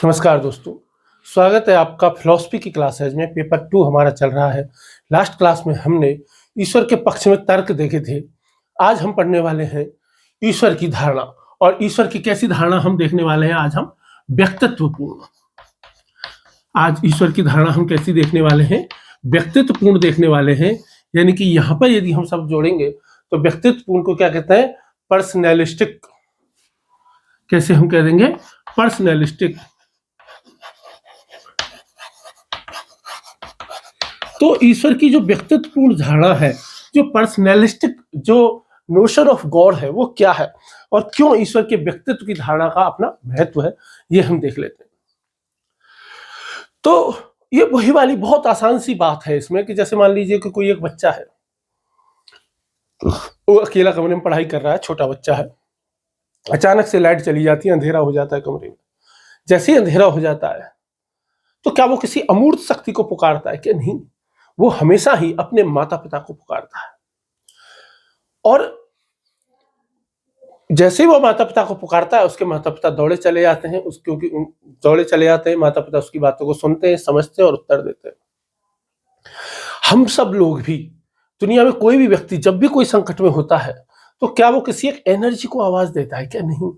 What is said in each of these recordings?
नमस्कार दोस्तों, स्वागत है आपका फिलॉसफी की क्लासेज में। पेपर 2 हमारा चल रहा है। लास्ट क्लास में हमने ईश्वर के पक्ष में तर्क देखे थे। आज हम पढ़ने वाले हैं ईश्वर की धारणा, और ईश्वर की कैसी धारणा हम देखने वाले हैं। आज हम व्यक्तित्वपूर्ण आज ईश्वर की धारणा हम कैसी देखने वाले हैं, व्यक्तित्वपूर्ण देखने वाले हैं। यानी कि यहाँ पर यदि हम सब जोड़ेंगे तो व्यक्तित्वपूर्ण को क्या कहते हैं, पर्सनैलिस्टिक। कैसे हम कह देंगे, पर्सनैलिस्टिक। तो ईश्वर की जो व्यक्तित्वपूर्ण धारणा है, जो पर्सनैलिस्टिक जो नोशन ऑफ गॉड है, वो क्या है और क्यों ईश्वर के व्यक्तित्व की धारणा का अपना महत्व है, ये हम देख लेते हैं। तो ये वही वाली बहुत आसान सी बात है इसमें कि जैसे मान लीजिए कि कोई एक बच्चा है, वो अकेला कमरे में पढ़ाई कर रहा है, छोटा बच्चा है। अचानक से लाइट चली जाती है, अंधेरा हो जाता है कमरे में। जैसे ही अंधेरा हो जाता है तो क्या वो किसी अमूर्त शक्ति को पुकारता है? कि नहीं, वो हमेशा ही अपने माता पिता को पुकारता है। और जैसे ही वो माता पिता को पुकारता है, उसके माता पिता दौड़े चले जाते हैं, क्योंकि दौड़े चले जाते हैं। माता पिता उसकी बातों को सुनते हैं, समझते हैं और उत्तर देते हैं। हम सब लोग भी, दुनिया में कोई भी व्यक्ति जब भी कोई संकट में होता है तो क्या वो किसी एक एनर्जी को आवाज देता है? क्या नहीं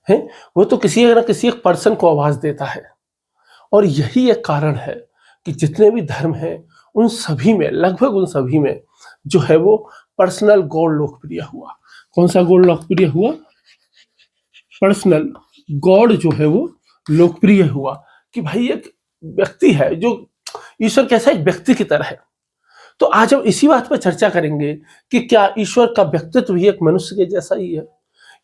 है, वो तो किसी न किसी एक पर्सन को आवाज देता है। और यही एक कारण है कि जितने भी धर्म हैं उन सभी में, लगभग उन सभी में जो है वो पर्सनल गॉड लोकप्रिय हुआ। कौन सा गॉड लोकप्रिय हुआ? पर्सनल गॉड जो है वो लोकप्रिय हुआ। कि भाई एक व्यक्ति है जो ईश्वर कैसा एक व्यक्ति की तरह है। तो आज हम इसी बात पर चर्चा करेंगे कि क्या ईश्वर का व्यक्तित्व भी एक मनुष्य के जैसा ही है।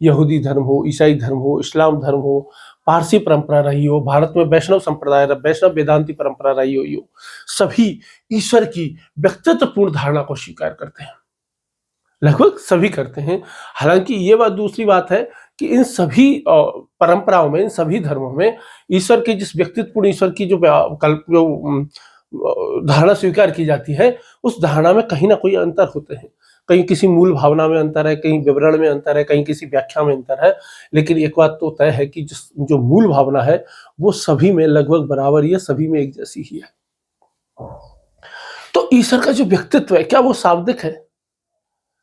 यहूदी धर्म हो, ईसाई धर्म हो, इस्लाम धर्म हो, पारसी परंपरा रही हो, भारत में वैष्णव संप्रदाय, वैष्णव वेदांती परंपरा रही हो, सभी ईश्वर की व्यक्तित्वपूर्ण धारणा को स्वीकार करते हैं। लगभग सभी करते हैं। हालांकि ये बात दूसरी बात है कि इन सभी परंपराओं में, इन सभी धर्मों में ईश्वर के जिस व्यक्तित्वपूर्ण ईश्वर की जो धारणा स्वीकार की जाती है, उस धारणा में कहीं ना कोई अंतर होते हैं। कहीं किसी मूल भावना में अंतर है, कहीं विवरण में अंतर है, कहीं किसी व्याख्या में अंतर है। लेकिन एक बात तो तय है कि जो मूल भावना है वो सभी में लगभग बराबर ही है, सभी में एक जैसी ही है। तो ईश्वर का जो व्यक्तित्व है, क्या वो शाब्दिक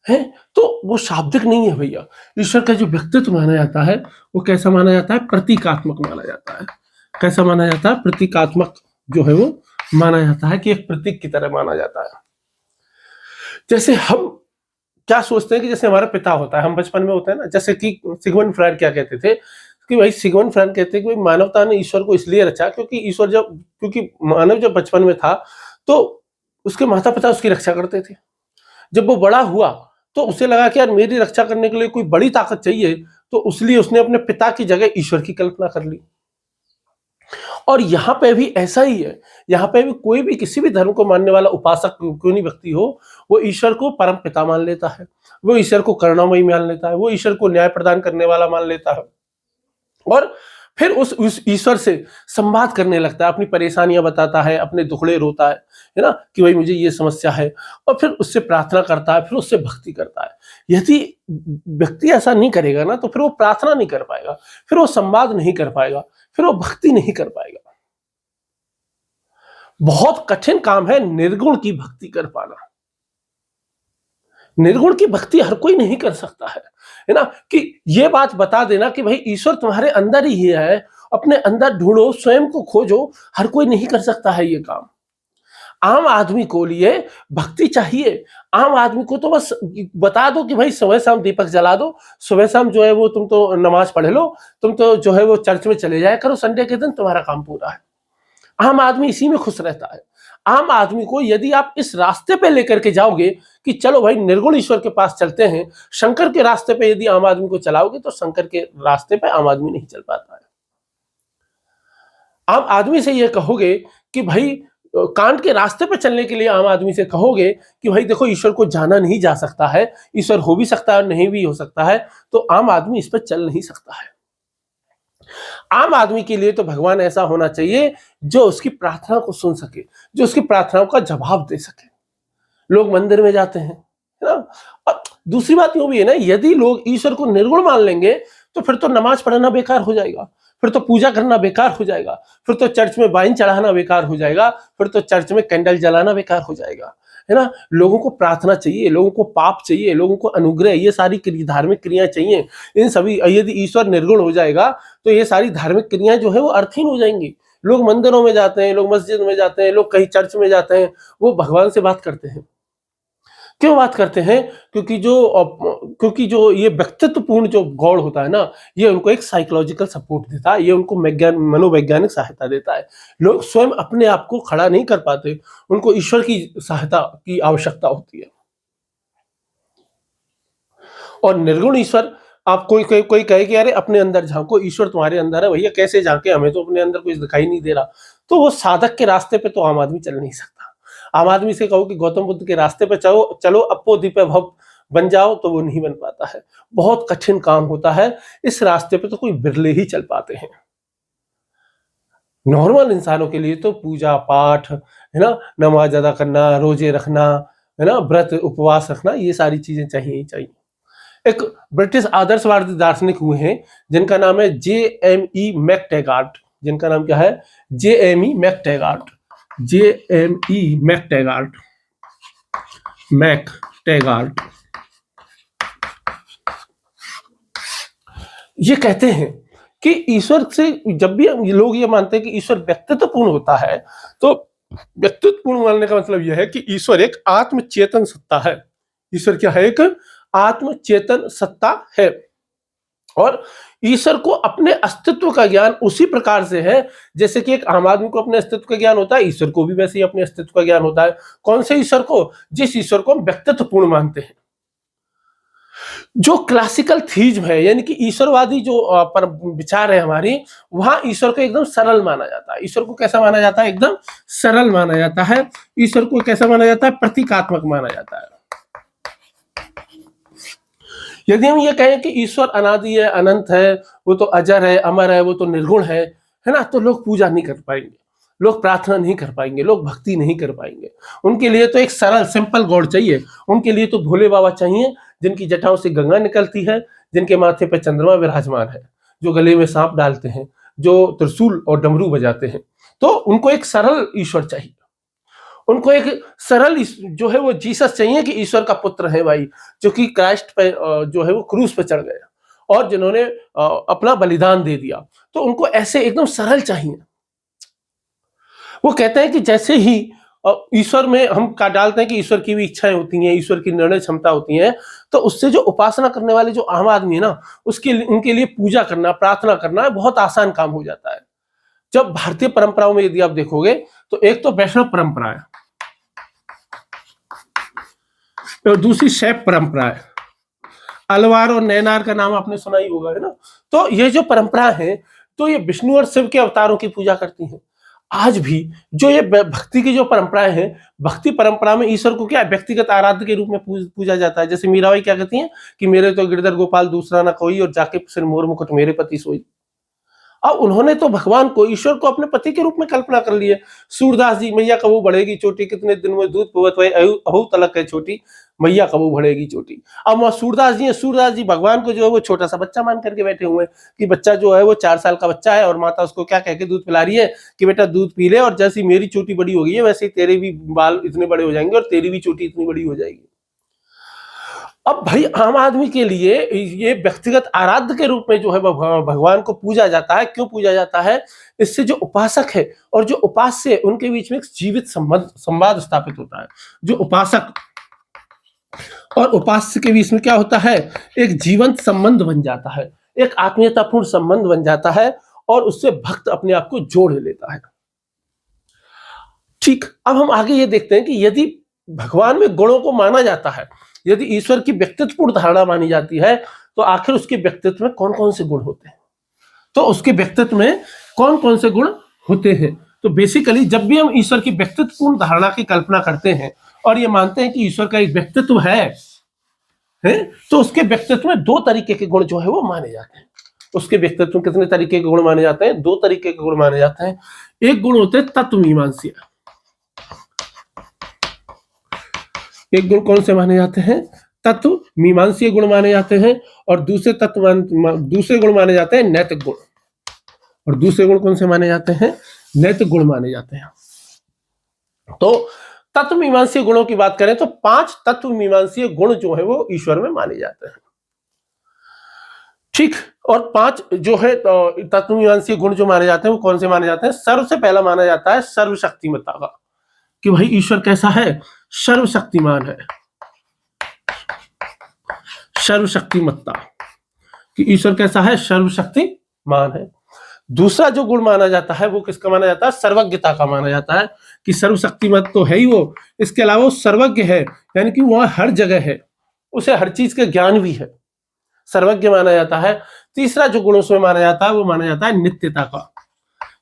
है? तो वो शाब्दिक नहीं है भैया। ईश्वर का जो व्यक्तित्व माना जाता है वो कैसा माना जाता है? प्रतीकात्मक माना जाता है। कैसा माना जाता है? प्रतीकात्मक जो है वो माना जाता है, कि एक प्रतीक की तरह माना जाता है। जैसे हम क्या सोचते हैं कि जैसे हमारा पिता होता है, हम बचपन में होते हैं ना, जैसे कि सिगमंड फ्रायड क्या कहते थे कि भाई, सिगमंड फ्रायड कहते हैं कि मानवता ने ईश्वर को इसलिए रचा क्योंकि मानव जब बचपन में था तो उसके माता पिता उसकी रक्षा करते थे। जब वो बड़ा हुआ तो उसे लगा कि यार मेरी रक्षा करने के लिए कोई बड़ी ताकत चाहिए, तो इसलिए उसने अपने पिता की जगह ईश्वर की कल्पना कर ली। और यहाँ पे भी ऐसा ही है। यहाँ पे भी कोई भी किसी भी धर्म को मानने वाला उपासक क्यों नहीं व्यक्ति हो, वो ईश्वर को परम पिता मान लेता है, वो ईश्वर को करुणामयी मान लेता है, वो ईश्वर को न्याय प्रदान करने वाला मान लेता है। और फिर उस ईश्वर से संवाद करने लगता है, अपनी परेशानियां बताता है, अपने दुखड़े रोता है ना, कि भाई मुझे ये समस्या है। और फिर उससे प्रार्थना करता है, फिर उससे भक्ति करता है। यदि व्यक्ति ऐसा नहीं करेगा ना, तो फिर वो प्रार्थना नहीं कर पाएगा, फिर वो संवाद नहीं कर पाएगा, फिर वो भक्ति नहीं कर पाएगा। बहुत कठिन काम है निर्गुण की भक्ति कर पाना। निर्गुण की भक्ति हर कोई नहीं कर सकता है ना। कि ये बात बता देना कि भाई ईश्वर तुम्हारे अंदर ही है, अपने अंदर ढूंढो, स्वयं को खोजो, हर कोई नहीं कर सकता है ये काम। आम आदमी को लिए भक्ति चाहिए। आम आदमी को तो बस बता दो कि भाई सुबह शाम दीपक जला दो, सुबह शाम जो है वो तुम तो नमाज पढ़ लो, तुम तो जो है वो चर्च में चले जाया करो, संडे के दिन तुम्हारा काम पूरा है। आम आदमी इसी में खुश रहता है। आम आदमी को यदि आप इस रास्ते पे लेकर के जाओगे कि चलो भाई निर्गुण ईश्वर के पास चलते हैं, शंकर के रास्ते पे यदि आम आदमी को चलाओगे, तो शंकर के रास्ते पे आम आदमी नहीं चल पाता है। आम आदमी से ये कहोगे कि भाई कांट के रास्ते पे चलने के लिए आम आदमी से कहोगे कि भाई देखो ईश्वर को जाना नहीं जा सकता है, ईश्वर हो भी सकता है और नहीं भी हो सकता है, तो आम आदमी इस पर चल नहीं सकता है। आम आदमी के लिए तो भगवान ऐसा होना चाहिए जो उसकी प्रार्थना को सुन सके, जो उसकी प्रार्थनाओं का जवाब दे सके। लोग मंदिर में जाते हैं, है ना। और दूसरी बात यूं भी है ना, यदि लोग ईश्वर को निर्गुण मान लेंगे तो फिर तो नमाज पढ़ना बेकार हो जाएगा, फिर तो पूजा करना बेकार हो जाएगा, फिर तो चर्च में वाइन चढ़ाना बेकार हो जाएगा, फिर तो चर्च में कैंडल जलाना बेकार हो जाएगा, है ना। लोगों को प्रार्थना चाहिए, लोगों को पाप चाहिए, लोगों को अनुग्रह, ये सारी धार्मिक क्रियाएं चाहिए। इन सभी, यदि ईश्वर निर्गुण हो जाएगा तो ये सारी धार्मिक क्रियाएं जो है वो अर्थहीन हो जाएंगी। लोग मंदिरों में जाते हैं, लोग मस्जिद में जाते हैं, लोग कहीं चर्च में जाते हैं, वो भगवान से बात करते हैं। क्यों बात करते हैं? क्योंकि जो ये व्यक्तित्वपूर्ण जो गॉड होता है ना, ये उनको एक साइकोलॉजिकल सपोर्ट देता है, ये उनको मनोवैज्ञानिक सहायता देता है। लोग स्वयं अपने आप को खड़ा नहीं कर पाते, उनको ईश्वर की सहायता की आवश्यकता होती है। और निर्गुण ईश्वर, आप कोई कहे कि अरे अपने अंदर झांको, ईश्वर तुम्हारे अंदर है। भैया कैसे झांके, हमें तो अपने अंदर कुछ दिखाई नहीं दे रहा। तो वो साधक के रास्ते पे तो आम आदमी चल नहीं सकता। आम आदमी से कहो कि गौतम बुद्ध के रास्ते पे चलो अपो दीपे भव बन जाओ, तो वो नहीं बन पाता है। बहुत कठिन काम होता है। इस रास्ते पे तो कोई बिरले ही चल पाते हैं। नॉर्मल इंसानों के लिए तो पूजा पाठ, है ना, नमाज अदा करना, रोजे रखना, है ना, व्रत उपवास रखना, ये सारी चीजें चाहिए ही चाहिए। एक ब्रिटिश आदर्शवादी दार्शनिक हुए हैं जिनका नाम है J.M.E. मैकटैगार्ट। जिनका नाम क्या है? J.M.E. मैकटैगार्ट। J.M.E. मैकटैगार्ट। मैकटैगार्ट ये कहते हैं कि ईश्वर से, जब भी लोग ये मानते हैं कि ईश्वर व्यक्तित्वपूर्ण होता है, तो व्यक्तित्वपूर्ण मानने का मतलब यह है कि ईश्वर एक आत्मचेतन सत्ता है। ईश्वर क्या है? एक आत्मचेतन सत्ता है। और ईश्वर को अपने अस्तित्व का ज्ञान उसी प्रकार से है जैसे कि एक आम आदमी को अपने अस्तित्व का ज्ञान होता है, ईश्वर को भी वैसे ही अपने अस्तित्व का ज्ञान होता है। कौन से ईश्वर को? जिस ईश्वर को हम व्यक्तित्वपूर्ण मानते हैं। जो क्लासिकल थीज्म है, यानी कि ईश्वरवादी जो पर विचार है हमारी, वहां ईश्वर को एकदम सरल माना जाता है। ईश्वर को कैसा माना जाता है? एकदम सरल माना जाता है। ईश्वर को कैसा माना जाता है? प्रतीकात्मक माना जाता है। यदि हम ये कहें कि ईश्वर अनादि है, अनंत है, वो तो अजर है, अमर है, वो तो निर्गुण है ना, तो लोग पूजा नहीं कर पाएंगे, लोग प्रार्थना नहीं कर पाएंगे, लोग भक्ति नहीं कर पाएंगे। उनके लिए तो एक सरल सिंपल गॉड चाहिए। उनके लिए तो भोले बाबा चाहिए, जिनकी जटाओं से गंगा निकलती है, जिनके माथे पर चंद्रमा विराजमान है, जो गले में सांप डालते हैं, जो त्रिशूल और डमरू बजाते हैं। तो उनको एक सरल ईश्वर चाहिए। उनको एक सरल जो है वो जीसस चाहिए कि ईश्वर का पुत्र है भाई, जो कि क्राइस्ट पे जो है वो क्रूस पे चढ़ गया और जिन्होंने अपना बलिदान दे दिया। तो उनको ऐसे एकदम सरल चाहिए। वो कहते हैं कि जैसे ही ईश्वर में हम का डालते हैं कि ईश्वर की भी इच्छाएं होती हैं, ईश्वर की निर्णय क्षमता होती है, तो उससे जो उपासना करने वाले जो आम आदमी है ना, उनके लिए पूजा करना, प्रार्थना करना बहुत आसान काम हो जाता है। जब भारतीय परंपराओं में यदि आप देखोगे तो एक तो वैष्णव परंपरा है और दूसरी शैव परंपरा है। अलवार और नैनार का नाम आपने सुना ही होगा, है ना। तो ये जो परंपरा है, तो ये विष्णु और शिव के अवतारों की पूजा करती हैं। आज भी जो ये भक्ति की जो परंपराएं हैं, भक्ति परंपरा में ईश्वर को क्या व्यक्तिगत आराध्य के रूप में पूजा जाता है। जैसे मीराबाई क्या कहती हैं कि मेरे तो गिरधर गोपाल दूसरा ना कोई, और जाके सिर मोर मुकुट मेरे पति सोई। अब उन्होंने तो भगवान को, ईश्वर को अपने पति के रूप में कल्पना कर ली है। सूरदास जी, मैया कबू बढ़ेगी चोटी, कितने दिन में दूध पुवत हुए, अहू तलक है छोटी, मैया कबू बढ़ेगी चोटी। अब वह सूरदास जी है, सूरदास जी भगवान को जो है वो छोटा सा बच्चा मान करके बैठे हुए हैं कि बच्चा जो है वो 4 साल का बच्चा है, और माता उसको क्या कह के दूध पिला रही है कि बेटा दूध पी ले, और जैसी मेरी चोटी बड़ी हो गई है वैसे ही तेरे भी बाल इतने बड़े हो जाएंगे और तेरी भी चोटी इतनी बड़ी हो जाएगी। अब भाई आम आदमी के लिए ये व्यक्तिगत आराध्य के रूप में जो है भगवान को पूजा जाता है। क्यों पूजा जाता है? इससे जो उपासक है और जो उपास्य है उनके बीच में एक जीवित संवाद स्थापित होता है। जो उपासक और उपास्य के बीच में क्या होता है? एक जीवंत संबंध बन जाता है, एक आत्मीयतापूर्ण संबंध बन जाता है, और उससे भक्त अपने आप को जोड़ लेता है। ठीक, अब हम आगे ये देखते हैं कि यदि भगवान में गुणों को माना जाता है, यदि ईश्वर की व्यक्तित्वपूर्ण धारणा मानी जाती है, तो आखिर उसके व्यक्तित्व में कौन कौन से गुण होते हैं? तो उसके व्यक्तित्व में कौन कौन से गुण होते हैं? तो बेसिकली जब भी हम ईश्वर की व्यक्तित्वपूर्ण धारणा की कल्पना करते हैं और ये मानते हैं कि ईश्वर का एक व्यक्तित्व है, तो उसके व्यक्तित्व में 2 तरीके के गुण जो है वो माने जाते हैं। उसके व्यक्तित्व में कितने तरीके के गुण माने जाते हैं? 2 तरीके के गुण माने जाते हैं। एक गुण होते हैं तत्वमीमांसीय। एक गुण कौन से माने जाते हैं? तत्व मीमांसीय गुण माने जाते हैं। और दूसरे दूसरे गुण माने जाते हैं नैतिक गुण। और दूसरे गुण कौन से माने जाते हैं? नैतिक गुण माने जाते हैं। तो तत्व मीमांसीय गुणों की बात करें तो 5 तत्व मीमांसीय गुण जो है वो ईश्वर में माने जाते हैं। ठीक, और 5 जो है तत्व मीमांसीय गुण जो माने जाते हैं वो कौन से माने जाते हैं? सबसे पहला माना जाता है सर्वशक्तिमत्ता का, कि भाई ईश्वर कैसा है? सर्वशक्तिमान है। सर्वशक्तिमत्ता, कि ईश्वर कैसा है? सर्वशक्तिमान है। दूसरा जो गुण माना जाता है वो किसका माना जाता है? सर्वज्ञता का माना जाता है, कि सर्वशक्तिमत तो है ही वो, इसके अलावा वो सर्वज्ञ है, यानी कि वह हर जगह है, उसे हर चीज का ज्ञान भी है, सर्वज्ञ माना जाता है। तीसरा जो गुण उसमें माना जाता है वो माना जाता है नित्यता का,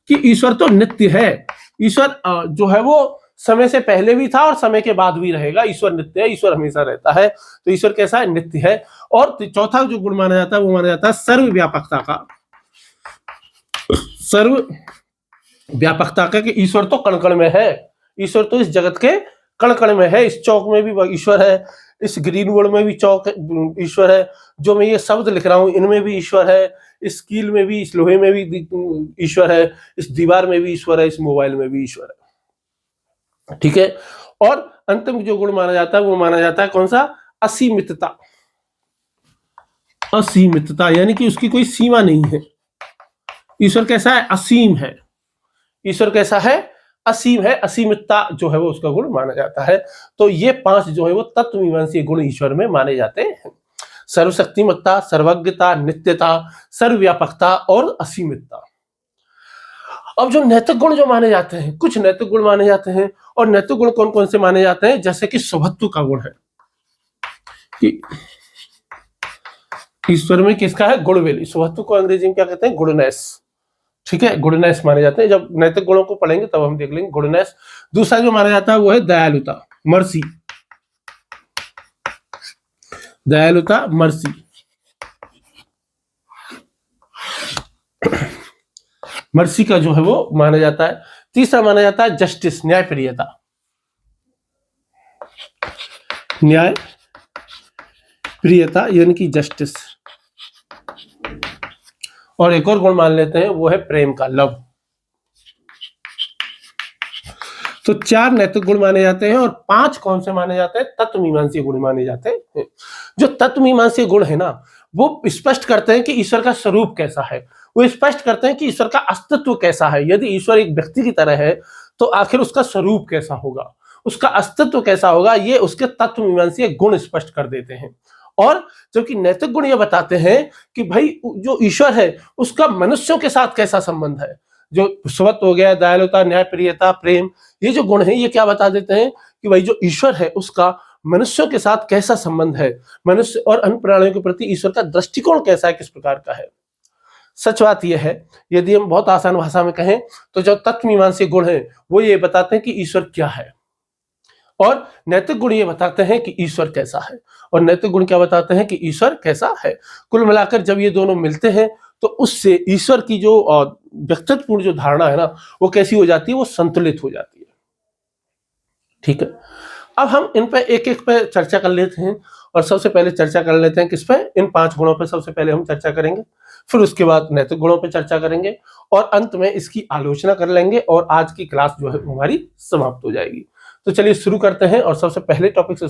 कि ईश्वर तो नित्य है। ईश्वर जो है वो समय से पहले भी था और समय के बाद भी रहेगा। ईश्वर नित्य है, ईश्वर हमेशा रहता है, तो ईश्वर कैसा है? नित्य है। और चौथा जो गुण माना जाता है वो माना जाता है सर्वव्यापकता का। सर्वव्यापकता का, कि ईश्वर तो कण कण में है, ईश्वर तो इस जगत के कण कण में है। इस चौक में भी ईश्वर है, इस ग्रीन बोर्ड में भी चौक ईश्वर है, जो मैं ये शब्द लिख रहा हूं इनमें भी ईश्वर है, इस कील में भी, इस लोहे में भी ईश्वर है, इस दीवार में भी ईश्वर है, इस मोबाइल में भी ईश्वर है। ठीक है। और अंतिम जो गुण माना जाता है वो माना जाता है कौन सा? असीमितता। असीमितता यानी कि उसकी कोई सीमा नहीं है। ईश्वर कैसा है? असीम है। ईश्वर कैसा है? असीम है। असीमितता जो है वो उसका गुण माना जाता है। तो ये 5 जो है वो तत्व मीमांसीय गुण ईश्वर में माने जाते हैं: सर्वशक्तिमत्ता, सर्वज्ञता, नित्यता, सर्वव्यापकता और असीमितता। अब जो नैतिक गुण जो माने जाते हैं, कुछ नैतिक गुण माने जाते हैं, और नैतिक गुण कौन कौन से माने जाते हैं? जैसे कि स्वभत्व का गुण है, कि ईश्वर में किसका है? गुणवेली। स्वभत्व को अंग्रेजी में क्या कहते हैं? गुडनेस। ठीक है, गुडनेस माने जाते हैं। जब नैतिक गुणों को पढ़ेंगे तब हम देख लेंगे गुडनेस। दूसरा जो माना जाता है वो है दयालुता, मर्सी। दयालुता, मर्सी। मर्सी का जो है वो माना जाता है। तीसरा माना जाता है जस्टिस, न्यायप्रियता। न्याय प्रियता यानी कि जस्टिस। और एक और गुण मान लेते हैं वो है प्रेम का, लव। तो 4 नैतिक गुण माने जाते हैं और 5 कौन से माने जाते हैं? तत्व मीमांसीय गुण माने जाते हैं। जो तत्व मीमांसीय गुण है ना, वो स्पष्ट करते हैं कि ईश्वर का स्वरूप कैसा है, वो स्पष्ट करते हैं कि ईश्वर का अस्तित्व कैसा है। यदि ईश्वर एक व्यक्ति की तरह है तो आखिर उसका स्वरूप कैसा होगा, उसका अस्तित्व कैसा होगा, ये उसके तत्व मीमांसीय गुण स्पष्ट कर देते हैं। और जबकि नैतिक गुण ये बताते हैं कि भाई जो ईश्वर है उसका मनुष्यों के साथ कैसा संबंध है। जो स्वत्व हो गया, दयालुता, न्यायप्रियता, प्रेम, ये जो गुण है ये क्या बता देते हैं कि भाई जो ईश्वर है उसका मनुष्यों के साथ कैसा संबंध है, मनुष्य और अन्य प्राणियों के प्रति ईश्वर का दृष्टिकोण कैसा है, किस प्रकार का है। सच बात यह है, यदि हम बहुत आसान भाषा में कहें तो जो तत्व मीमांसीय गुण है वो ये बताते हैं कि ईश्वर क्या है, और नैतिक गुण ये बताते हैं कि ईश्वर कैसा है, और नैतिक गुण क्या बताते हैं कि ईश्वर कैसा है। कुल मिलाकर जब ये दोनों मिलते हैं तो उससे ईश्वर की जो व्यक्तित्वपूर्ण जो धारणा है ना वो कैसी हो जाती है? वो संतुलित हो जाती है। ठीक है, अब हम इन पे एक एक पे चर्चा कर लेते हैं, और सबसे पहले चर्चा कर लेते हैं किस पे? इन 5 गुणों पे सबसे पहले हम चर्चा करेंगे, फिर उसके बाद नैतिक गुणों पे चर्चा करेंगे, और अंत में इसकी आलोचना कर लेंगे, और आज की क्लास जो है हमारी समाप्त हो जाएगी। तो चलिए शुरू करते हैं, और सबसे पहले टॉपिक से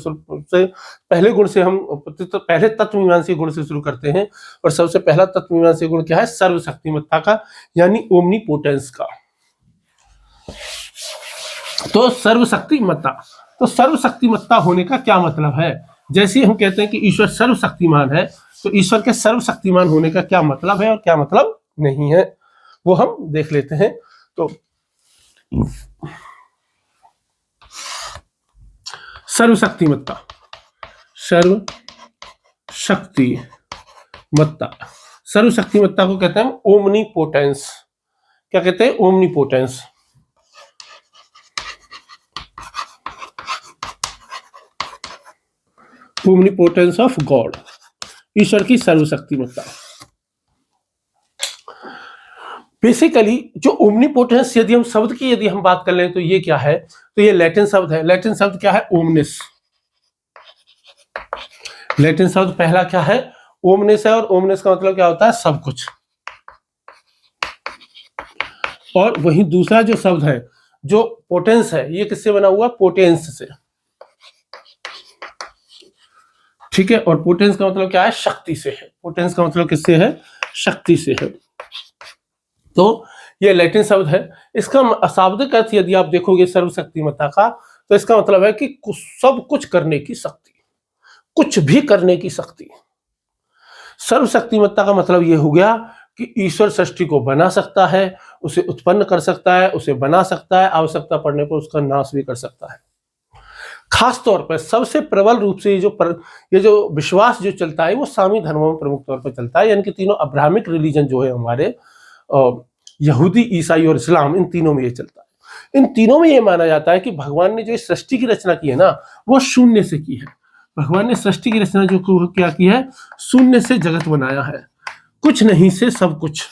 पहले गुण से हम पहले तत्व मीमांसीय गुण से शुरू करते हैं। और सबसे पहला तत्व मीमांसीय गुण क्या है? सर्वशक्तिमत्ता का, यानी ओमनीपोटेंस का। तो सर्वशक्तिमत्ता, तो सर्वशक्तिमत्ता होने का क्या मतलब है? जैसे हम कहते हैं कि ईश्वर सर्वशक्तिमान है, तो ईश्वर के सर्वशक्तिमान होने का क्या मतलब है और क्या मतलब नहीं है, वो हम देख लेते हैं। तो सर्वशक्तिमत्ता, सर्वशक्तिमत्ता, सर्वशक्तिमत्ता को कहते हैं ओमनीपोटेंस। क्या कहते हैं? ओमनीपोटेंस। ओमनीपोटेंस ऑफ गॉड, ईश्वर की सर्वशक्तिमत्ता। बेसिकली जो ओमनीपोटेंस, यदि हम शब्द की यदि हम बात कर लें तो ये क्या है? तो ये लैटिन शब्द है। लैटिन शब्द क्या है? ओमनिस। लैटिन शब्द पहला क्या है? ओमनेस है, और ओमनेस का मतलब क्या होता है? सब कुछ। और वही दूसरा जो शब्द है, जो पोटेंस है, ये किससे बना हुआ? पोटेंस से। ठीक है, और पोटेंस का मतलब क्या है? शक्ति से है। पोटेंस का मतलब किससे है? शक्ति से है। तो ये लैटिन शब्द है। इसका अशाब्दिक अर्थ यदि आप देखोगे सर्वशक्तिमत्ता का, तो इसका मतलब है कि सब कुछ करने की शक्ति, कुछ भी करने की शक्ति। सर्वशक्तिमत्ता का मतलब ये हो गया कि ईश्वर सृष्टि को बना सकता है, उसे उत्पन्न कर सकता है, उसे बना सकता है, आवश्यकता पड़ने पर उसका नाश भी कर सकता है। खास तौर पर सबसे प्रबल रूप से ये जो विश्वास जो चलता है, वो सामी धर्मों में प्रमुख तौर पर चलता है। यानी कि तीनों अब्राहमिक रिलीजन जो है हमारे, यहूदी, ईसाई और इस्लाम, इन तीनों में ये चलता है। इन तीनों में ये माना जाता है कि भगवान ने जो इस सृष्टि की रचना की है ना, वो शून्य से की है। भगवान ने सृष्टि की रचना जो क्या की है? शून्य से जगत बनाया है। कुछ नहीं से सब कुछ,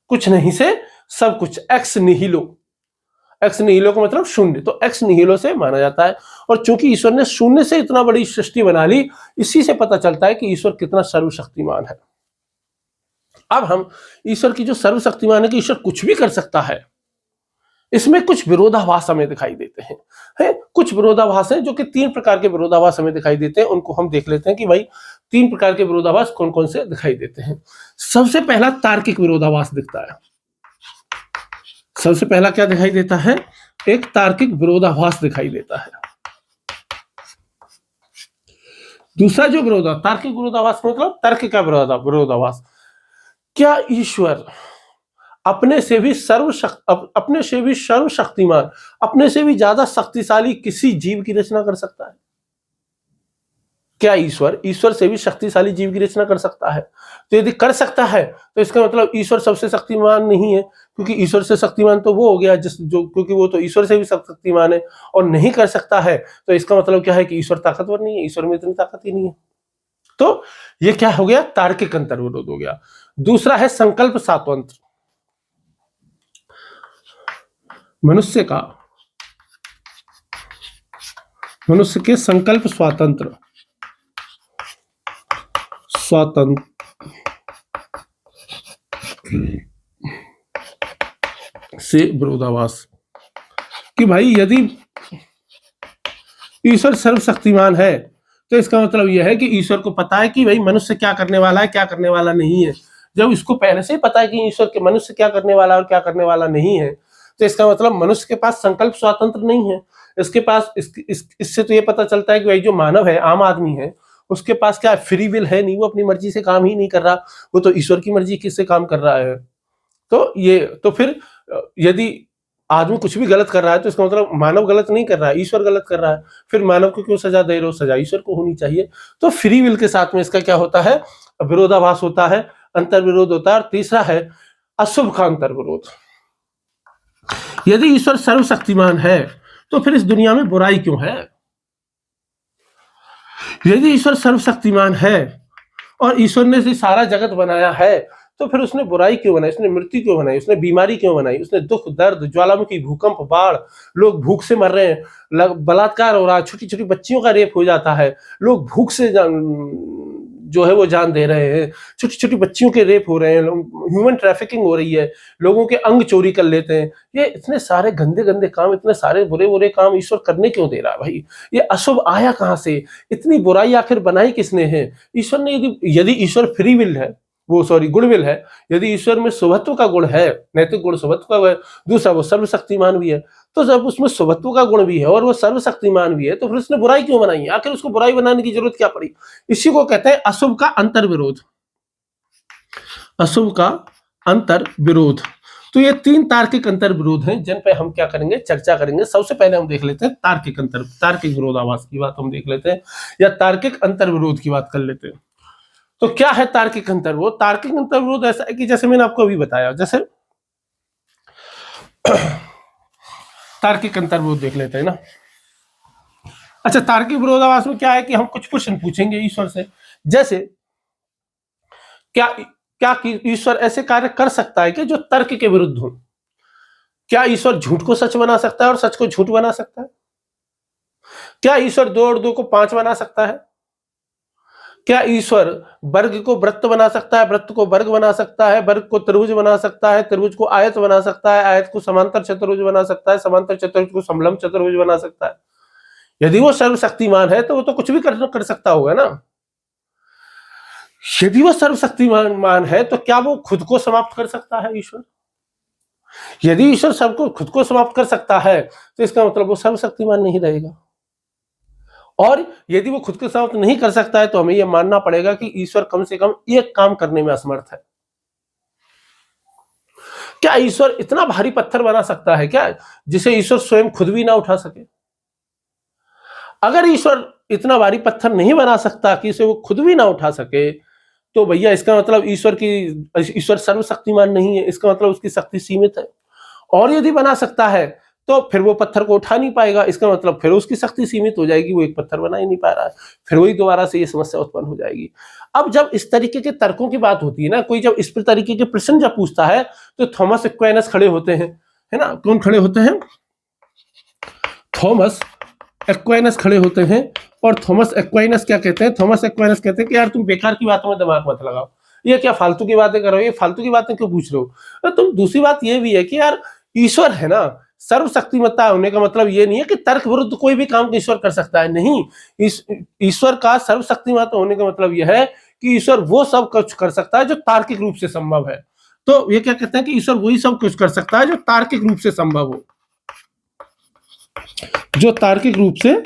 कुछ नहीं से सब कुछ, एक्स निहिलो। एक्स निहिलो का मतलब शून्य, तो एक्स निहिलो से माना जाता है। और चूंकि ईश्वर ने शून्य से इतना बड़ी सृष्टि बना ली, इसी से पता चलता है कि ईश्वर कितना सर्वशक्तिमान है। अब हम ईश्वर की जो सर्वशक्तिमान है कि ईश्वर कुछ भी कर सकता है, इसमें कुछ विरोधाभास हमें दिखाई देते हैं। कुछ विरोधाभास हैं, जो कि 3 प्रकार के विरोधाभास हमें दिखाई देते हैं। उनको हम देख लेते हैं कि भाई 3 प्रकार के विरोधाभास कौन कौन से दिखाई देते हैं। सबसे पहला तार्किक विरोधाभास दिखता है। सबसे पहला क्या दिखाई देता है? एक तार्किक विरोधाभास दिखाई देता है। दूसरा जो तार्किक विरोधाभास मतलब तर्क का विरोधाभास। क्या ईश्वर अपने से भी सर्वशक्तिमान, अपने से भी ज्यादा शक्तिशाली किसी जीव की रचना कर सकता है? क्या ईश्वर से भी शक्तिशाली जीव की रचना कर सकता है? तो यदि कर सकता है, तो इसका मतलब ईश्वर सबसे शक्तिमान नहीं है, क्योंकि ईश्वर से शक्तिमान तो वो हो गया क्योंकि वो तो ईश्वर से भी शक्तिमान है। और नहीं कर सकता है, तो इसका मतलब क्या है? कि ईश्वर ताकतवर नहीं है, ईश्वर में इतनी ताकत ही नहीं है। तो ये क्या हो गया? तार्किक अंतर्विरोध हो गया। दूसरा है संकल्प स्वातंत्र। मनुष्य के संकल्प स्वातंत्र से विरोधाभास कि भाई यदि ईश्वर सर्वशक्तिमान है, तो इसका मतलब यह है कि ईश्वर को पता है कि भाई मनुष्य क्या करने वाला है, क्या करने वाला नहीं है। जब इसको पहले से ही पता है कि ईश्वर के मनुष्य क्या करने वाला और क्या करने वाला नहीं है, तो इसका मतलब मनुष्य के पास संकल्प स्वातंत्र नहीं है। इसके पास इससे तो ये पता चलता है कि भाई जो मानव है, आम आदमी है, उसके पास क्या फ्री विल है नहीं, वो अपनी मर्जी से काम ही नहीं कर रहा, वो तो ईश्वर की मर्जी किससे काम कर रहा है। तो फिर यदि आदमी कुछ भी गलत कर रहा है, तो इसका मतलब मानव गलत नहीं कर रहा है, ईश्वर गलत कर रहा है। फिर मानव को क्यों सजा दे रहे हो? सजा ईश्वर को होनी चाहिए। तो फ्री विल के साथ में इसका क्या होता है? विरोधाभास होता है, अंतर्विरोध होता है। और तीसरा है अशुभ का अंतर्विरोध। यदि ईश्वर सर्वशक्तिमान है, तो फिर इस दुनिया में बुराई क्यों है? यदि ईश्वर सर्वशक्तिमान है और ईश्वर ने सारा जगत बनाया है, तो फिर उसने बुराई क्यों बनाई? उसने मृत्यु क्यों बनाई? उसने बीमारी क्यों बनाई? उसने दुख, दर्द, ज्वालामुखी, भूकंप, बाढ़, लोग भूख से मर रहे हैं, बलात्कार हो रहा है, छोटी छोटी बच्चियों का रेप हो जाता है, लोग भूख से जो है वो जान दे रहे हैं, छोटी छोटी बच्चियों के रेप हो रहे हैं, ह्यूमन ट्रैफिकिंग हो रही है, लोगों के अंग चोरी कर लेते हैं। ये इतने सारे गंदे गंदे काम, इतने सारे बुरे बुरे काम ईश्वर करने क्यों दे रहा है भाई? ये अशुभ आया कहां से? इतनी बुराई आखिर बनाई किसने है? ईश्वर ने यदि ईश्वर फ्री विल है, गुडविल है, यदि ईश्वर में शुभत्व का गुण है, नैतिक गुण शुभत्व का है, दूसरा वो सर्वशक्तिमान भी है, तो जब उसमें शुभत्व का गुण भी है और वो सर्वशक्तिमान भी है, तो फिर उसने बुराई क्यों बनाई? आखिर उसको बुराई बनाने की जरूरत क्या पड़ी? इसी को कहते हैं अशुभ का अंतर्विरोध। अशुभ का अंतर्विरोध। तो ये 3 तार्किक अंतर्विरोध हैं, जिन पे हम क्या करेंगे? चर्चा करेंगे। सबसे पहले हम देख लेते हैं तार्किक विरोधाभास की बात हम देख लेते हैं, या तार्किक अंतर्विरोध की बात कर लेते हैं। तो क्या है तार्किक अंतर्विरोध? तार्किक अंतर्विरोध ऐसा है कि जैसे मैंने आपको अभी बताया, जैसे तार्किक अंतर्विरोध देख लेते हैं ना। अच्छा, तार्किक विरोधाभास में क्या है कि हम कुछ प्रश्न पूछेंगे ईश्वर से, जैसे क्या ईश्वर ऐसे कार्य कर सकता है कि जो तर्क के विरुद्ध हो? क्या ईश्वर झूठ को सच बना सकता है और सच को झूठ बना सकता है? क्या ईश्वर 2 और 2 को 5 बना सकता है? क्या ईश्वर वर्ग को वृत्त बना सकता है, वृत्त को वर्ग बना सकता है, वर्ग को त्रिभुज बना सकता है, त्रिभुज को आयत बना सकता है, आयत को समांतर चतुर्भुज बना सकता है, समांतर चतुर्भुज को समलंब चतुर्भुज बना सकता है? यदि वो सर्वशक्तिमान है तो वो तो कुछ भी कर सकता होगा ना। यदि वो सर्वशक्तिमान है तो क्या वो खुद को समाप्त कर सकता है ईश्वर? यदि ईश्वर सबको खुद को समाप्त कर सकता है तो इसका मतलब वो सर्वशक्तिमान नहीं रहेगा। और यदि वो खुद को समाप्त नहीं कर सकता है तो हमें यह मानना पड़ेगा कि ईश्वर कम से कम एक काम करने में असमर्थ है। क्या ईश्वर इतना भारी पत्थर बना सकता है क्या जिसे ईश्वर स्वयं खुद भी ना उठा सके? अगर ईश्वर इतना भारी पत्थर नहीं बना सकता कि इसे वो खुद भी ना उठा सके तो भैया इसका मतलब ईश्वर सर्वशक्तिमान नहीं है, इसका मतलब उसकी शक्ति सीमित है। और यदि बना सकता है तो फिर वो पत्थर को उठा नहीं पाएगा, इसका मतलब फिर उसकी शक्ति सीमित हो जाएगी, वो एक पत्थर बना ही नहीं पा रहा है, फिर वही दोबारा से ये समस्या उत्पन्न हो जाएगी। अब जब इस तरीके के तर्कों की बात होती है ना, कोई जब इस तरीके के प्रश्न जब पूछता है तो थॉमस एक्वाइनस खड़े होते हैं, है ना। कौन खड़े होते हैं? थॉमस एक्वाइनस खड़े होते हैं। और थॉमस एक्वाइनस क्या कहते हैं? थॉमस एक्वाइनस कहते हैं कि यार तुम बेकार की बातों में दिमाग मत लगाओ, ये क्या फालतू की बातें कर रहे हो, ये फालतू की बातें क्यों पूछ रहे हो? तुम दूसरी बात ये भी है कि यार ईश्वर है ना, सर्वशक्तिमत्ता होने का मतलब ये नहीं है कि तर्क विरुद्ध कोई भी काम ईश्वर कर सकता है, नहीं। ईश्वर का सर्वशक्तिमत्ता होने का मतलब यह है कि ईश्वर वो सब कुछ कर सकता है जो तार्किक रूप से संभव है। तो ये क्या कहते हैं कि ईश्वर वही सब कुछ कर सकता है जो तार्किक रूप से संभव हो, जो तार्किक रूप से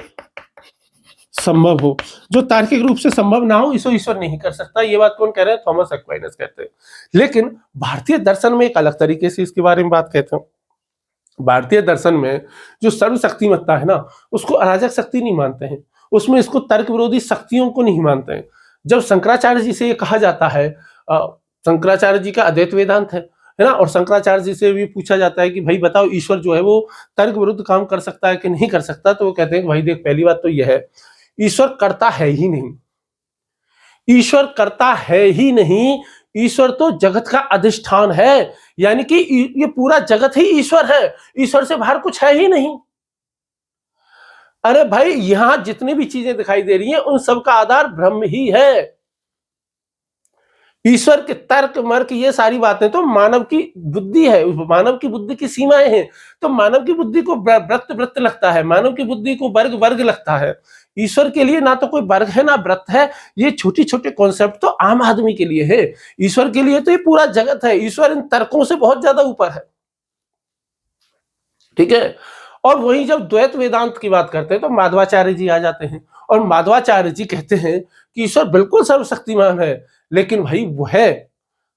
संभव हो। जो तार्किक रूप से संभव ना हो इसको ईश्वर नहीं कर सकता। ये बात कौन कह रहे हैं? थॉमस एक्वाइनस कहते हैं। लेकिन भारतीय दर्शन में एक अलग तरीके से इसके बारे में बात कहते हैं। भारतीय दर्शन में जो सर्वशक्तिमत्ता है ना, उसको अराजक शक्ति नहीं मानते हैं, उसमें इसको तर्क विरोधी शक्तियों को नहीं मानते हैं। जब शंकराचार्य जी से ये कहा जाता है, शंकराचार्य जी का अद्वैत वेदांत है ना, और शंकराचार्य जी से भी पूछा जाता है कि भाई बताओ ईश्वर जो है वो तर्क विरुद्ध काम कर सकता है कि नहीं कर सकता, तो वो कहते हैं कि भाई देख, पहली बात तो यह है ईश्वर करता है ही नहीं, ईश्वर करता है ही नहीं, ईश्वर तो जगत का अधिष्ठान है, यानी कि ये पूरा जगत ही ईश्वर है, ईश्वर से बाहर कुछ है ही नहीं। अरे भाई यहां जितनी भी चीजें दिखाई दे रही हैं उन सब का आधार ब्रह्म ही है। ईश्वर के तर्क मर्क ये सारी बातें तो मानव की बुद्धि है, मानव की बुद्धि की सीमाएं हैं। तो मानव की बुद्धि को वृत्त वृत्त लगता है, मानव की बुद्धि को वर्ग वर्ग लगता है। ईश्वर के लिए ना तो कोई वर्ग है ना वृत्त है, ये छोटी छोटे कॉन्सेप्ट तो आम आदमी के लिए है। ईश्वर के लिए तो ये पूरा जगत है, ईश्वर इन तर्कों से बहुत ज्यादा ऊपर है, ठीक है। और वही जब द्वैत वेदांत की बात करते हैं तो माधवाचार्य जी आ जाते हैं और माधवाचार्य जी कहते हैं कि ईश्वर बिल्कुल सर्वशक्तिमान है, लेकिन भाई वो है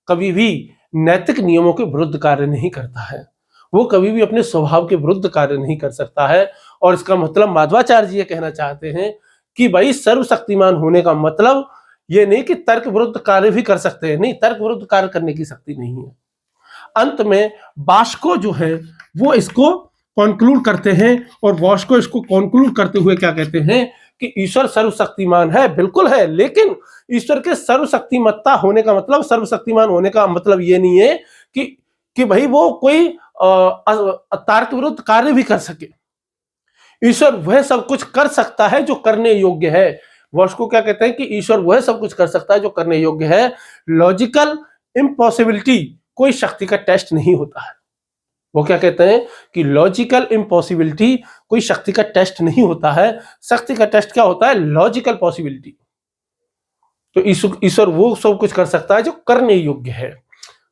कभी भी नैतिक नियमों के विरुद्ध कार्य नहीं करता है, वो कभी भी अपने स्वभाव के विरुद्ध कार्य नहीं कर सकता है। और इसका मतलब माधवाचार्य जी ये कहना चाहते हैं कि भाई सर्वशक्तिमान होने का मतलब ये नहीं कि तर्क विरुद्ध कार्य भी कर सकते हैं, नहीं, तर्क विरुद्ध कार्य करने की शक्ति नहीं है। अंत में बास्को जो है वो इसको कॉन्क्लूड करते हैं, और बास्को इसको कॉन्क्लूड करते हुए क्या कहते हैं कि ईश्वर सर्वशक्तिमान है, बिल्कुल है, लेकिन ईश्वर के सर्वशक्तिमत्ता होने का मतलब, सर्वशक्तिमान होने का मतलब ये नहीं है कि भाई वो कोई तर्क विरुद्ध कार्य भी कर सके। ईश्वर वह सब कुछ कर सकता है जो करने योग्य है। बास्को क्या कहते हैं कि ईश्वर वह सब कुछ कर सकता है जो करने योग्य है। लॉजिकल इम्पॉसिबिलिटी कोई शक्ति का टेस्ट नहीं होता है। वो क्या कहते हैं कि लॉजिकल इम्पॉसिबिलिटी कोई शक्ति का टेस्ट नहीं होता है, शक्ति का टेस्ट क्या होता है? Logical possibility. तो ईश्वर वो सब कुछ कर सकता है जो करने योग्य है,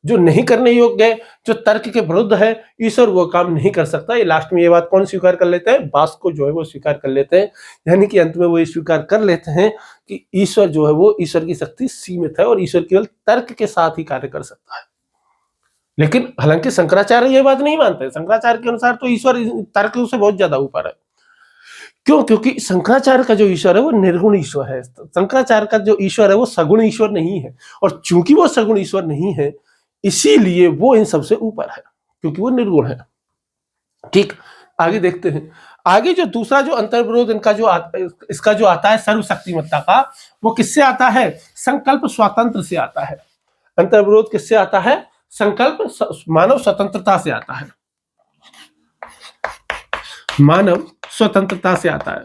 जो नहीं करने योग्य है, जो तर्क के विरुद्ध है, ईश्वर वो काम नहीं कर सकता। ये लास्ट में ये बात कौन स्वीकार कर लेते हैं? बास्को जो है वो स्वीकार कर लेते हैं, यानी कि अंत में वो ये स्वीकार कर लेते हैं कि ईश्वर जो है वो, ईश्वर की शक्ति सीमित है और ईश्वर केवल तर्क के साथ ही कार्य कर सकता है। लेकिन हालांकि शंकराचार्य ये बात नहीं मानते। शंकराचार्य के अनुसार तो ईश्वर तर्क से बहुत ज्यादा ऊपर है। क्यों? क्योंकि शंकराचार्य का जो ईश्वर है वो निर्गुण ईश्वर है। शंकराचार्य का जो ईश्वर है वो सगुण ईश्वर नहीं है, और चूंकि वो सगुण ईश्वर नहीं है इसीलिए वो इन सबसे ऊपर है, क्योंकि वो निर्गुण है। ठीक, आगे देखते हैं। आगे जो दूसरा जो अंतर्विरोध इनका इसका जो आता है सर्वशक्तिमत्ता का, वो किससे आता है? संकल्प स्वातंत्र से आता है। अंतर्विरोध किससे आता है? संकल्प मानव स्वतंत्रता से आता है, मानव स्वतंत्रता से आता है।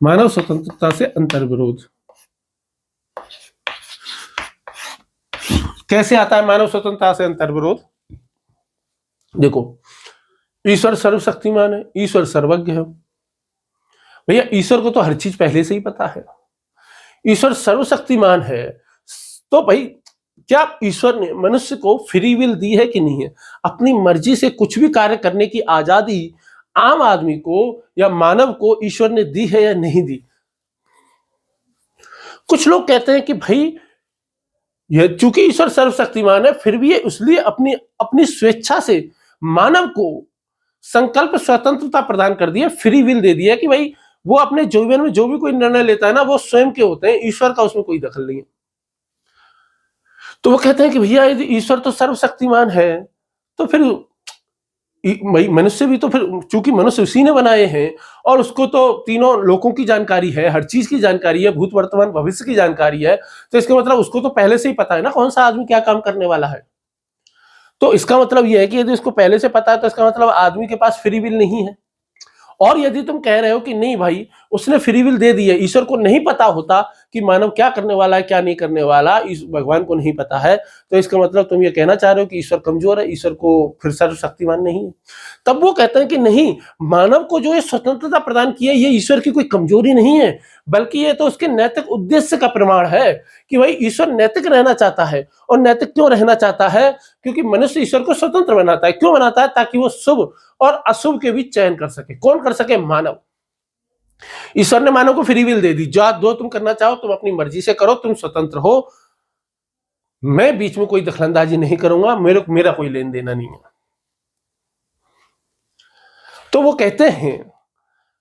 मानव स्वतंत्रता से अंतर्विरोध। कैसे आता है मानव स्वतंत्रता से अंतर्विरोध? देखो, ईश्वर सर्वशक्तिमान है, ईश्वर सर्वज्ञ है। भैया ईश्वर को तो हर चीज पहले से ही पता है। ईश्वर सर्वशक्तिमान है तो भाई क्या ईश्वर ने मनुष्य को फ्री विल दी है कि नहीं है? अपनी मर्जी से कुछ भी कार्य करने की आजादी आम आदमी को या मानव को ईश्वर ने दी है या नहीं दी? कुछ लोग कहते हैं कि भाई यह चूंकि ईश्वर सर्वशक्तिमान है फिर भी इसलिए अपनी अपनी स्वेच्छा से मानव को संकल्प स्वतंत्रता प्रदान कर दी है, फ्री विल दे दिया है कि भाई वो अपने जीवन में जो भी कोई निर्णय लेता है ना वो स्वयं के होते हैं, ईश्वर का उसमें कोई दखल नहीं है। तो वो कहते हैं कि भैया यदि ईश्वर तो सर्वशक्तिमान है तो फिर मनुष्य भी तो फिर चूंकि मनुष्य उसी ने बनाए हैं और उसको तो तीनों लोकों की जानकारी है, हर चीज की जानकारी है, भूत वर्तमान भविष्य की जानकारी है, तो इसका मतलब उसको तो पहले से ही पता है ना कौन सा आदमी क्या काम करने वाला है। तो इसका मतलब यह है कि यदि उसको पहले से पता है तो इसका मतलब आदमी के पास फ्री विल नहीं है। और यदि तुम कह रहे हो कि नहीं भाई उसने फ्री विल दे दी है, ईश्वर को नहीं पता होता कि मानव क्या करने वाला है क्या नहीं करने वाला, इस भगवान को नहीं पता है, तो इसका मतलब तुम ये कहना चाह रहे हो कि ईश्वर कमजोर है, ईश्वर को फिर सर्वशक्तिमान नहीं है। तब वो कहते हैं कि नहीं, मानव को जो ये स्वतंत्रता प्रदान की है ये ईश्वर की कोई कमजोरी नहीं है, बल्कि ये तो उसके नैतिक उद्देश्य का प्रमाण है कि भाई ईश्वर नैतिक रहना चाहता है। और नैतिक क्यों रहना चाहता है? क्योंकि मनुष्य ईश्वर को स्वतंत्र बनाता है। क्यों बनाता है? ताकि वो शुभ और अशुभ के बीच चयन कर सके। कौन कर सके? मानव। ईश्वर ने मानव को फ्री विल दे दी, जो तुम करना चाहो तुम अपनी मर्जी से करो, तुम स्वतंत्र हो, मैं बीच में कोई दखलंदाजी नहीं करूंगा, मेरा कोई लेन देना नहीं है। तो वो कहते हैं,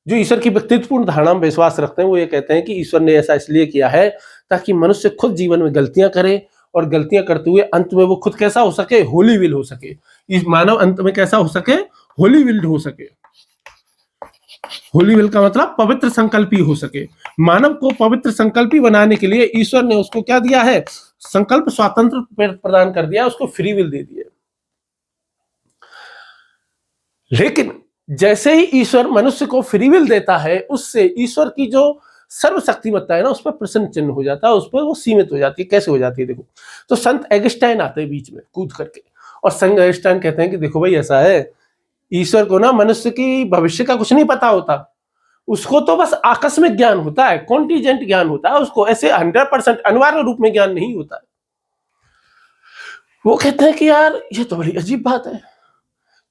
जो ईश्वर की व्यक्तित्वपूर्ण धारणा में विश्वास रखते हैं वो ये कहते हैं कि ईश्वर ने ऐसा इसलिए किया है ताकि मनुष्य खुद जीवन में गलतियां करे और गलतियां करते हुए अंत में वो खुद कैसा हो सके? होली विल हो सके। इस मानव अंत में कैसा हो सके? होली विल्ड हो सके। होली विल का मतलब पवित्र संकल्पी हो सके। मानव को पवित्र संकल्पी बनाने के लिए ईश्वर ने उसको क्या दिया है? संकल्प स्वातंत्र प्रदान कर दिया, उसको फ्री विल दे दिया। लेकिन जैसे ही ईश्वर मनुष्य को फ्री विल देता है उससे ईश्वर की जो सर्वशक्तिमत्ता है ना उस पर प्रश्न चिन्ह हो जाता है, उस पर वो सीमित हो जाती है। कैसे हो जाती है? देखो, तो संत एगस्टाइन आते हैं बीच में कूद करके और संत एगस्टाइन कहते हैं कि देखो भाई ऐसा है, ईश्वर को ना मनुष्य की भविष्य का कुछ नहीं पता होता, उसको तो बस आकस्मिक ज्ञान होता है, कॉन्टीजेंट ज्ञान होता है, उसको ऐसे 100% अनिवार्य रूप में ज्ञान नहीं होता है। वो कहते हैं कि यार ये तो बड़ी अजीब बात है,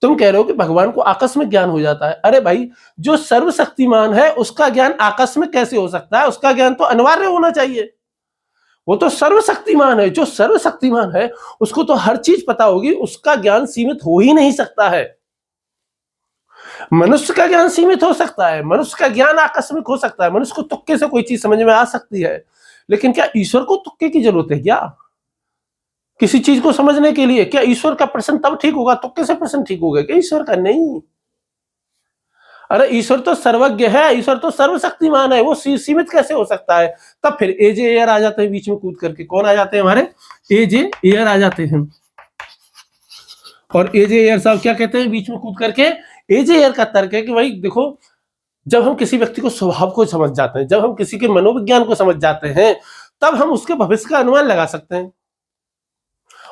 तुम कह रहे हो कि भगवान को आकस्मिक ज्ञान हो जाता है। अरे भाई, जो सर्वशक्तिमान है उसका ज्ञान आकस्मिक कैसे हो सकता है? उसका ज्ञान तो अनिवार्य होना चाहिए। वो तो सर्वशक्तिमान है, जो सर्वशक्तिमान है उसको तो हर चीज पता होगी, उसका ज्ञान सीमित हो ही नहीं सकता है। मनुष्य का ज्ञान सीमित हो सकता है, मनुष्य का ज्ञान आकस्मिक हो सकता है, मनुष्य को तुक्के से कोई चीज समझ में आ सकती है, लेकिन क्या ईश्वर को तुक्के की जरूरत है क्या किसी चीज को समझने के लिए? क्या ईश्वर का प्रश्न तब ठीक होगा तुक्के से प्रश्न ठीक होगा क्या? ईश्वर का नहीं। अरे ईश्वर तो सर्वज्ञ है, ईश्वर तो सर्वशक्तिमान है, वो सीमित कैसे हो सकता है? तब फिर एजे एयर आ जाते हैं बीच में कूद करके। कौन आ जाते हैं? हमारे एजे एयर आ जाते हैं। और एजे एयर साहब क्या कहते हैं बीच में कूद करके? एजे एयर का तर्क है कि भाई देखो, जब हम किसी व्यक्ति को स्वभाव को समझ जाते हैं, जब हम किसी के मनोविज्ञान को समझ जाते हैं, तब हम उसके भविष्य का अनुमान लगा सकते हैं।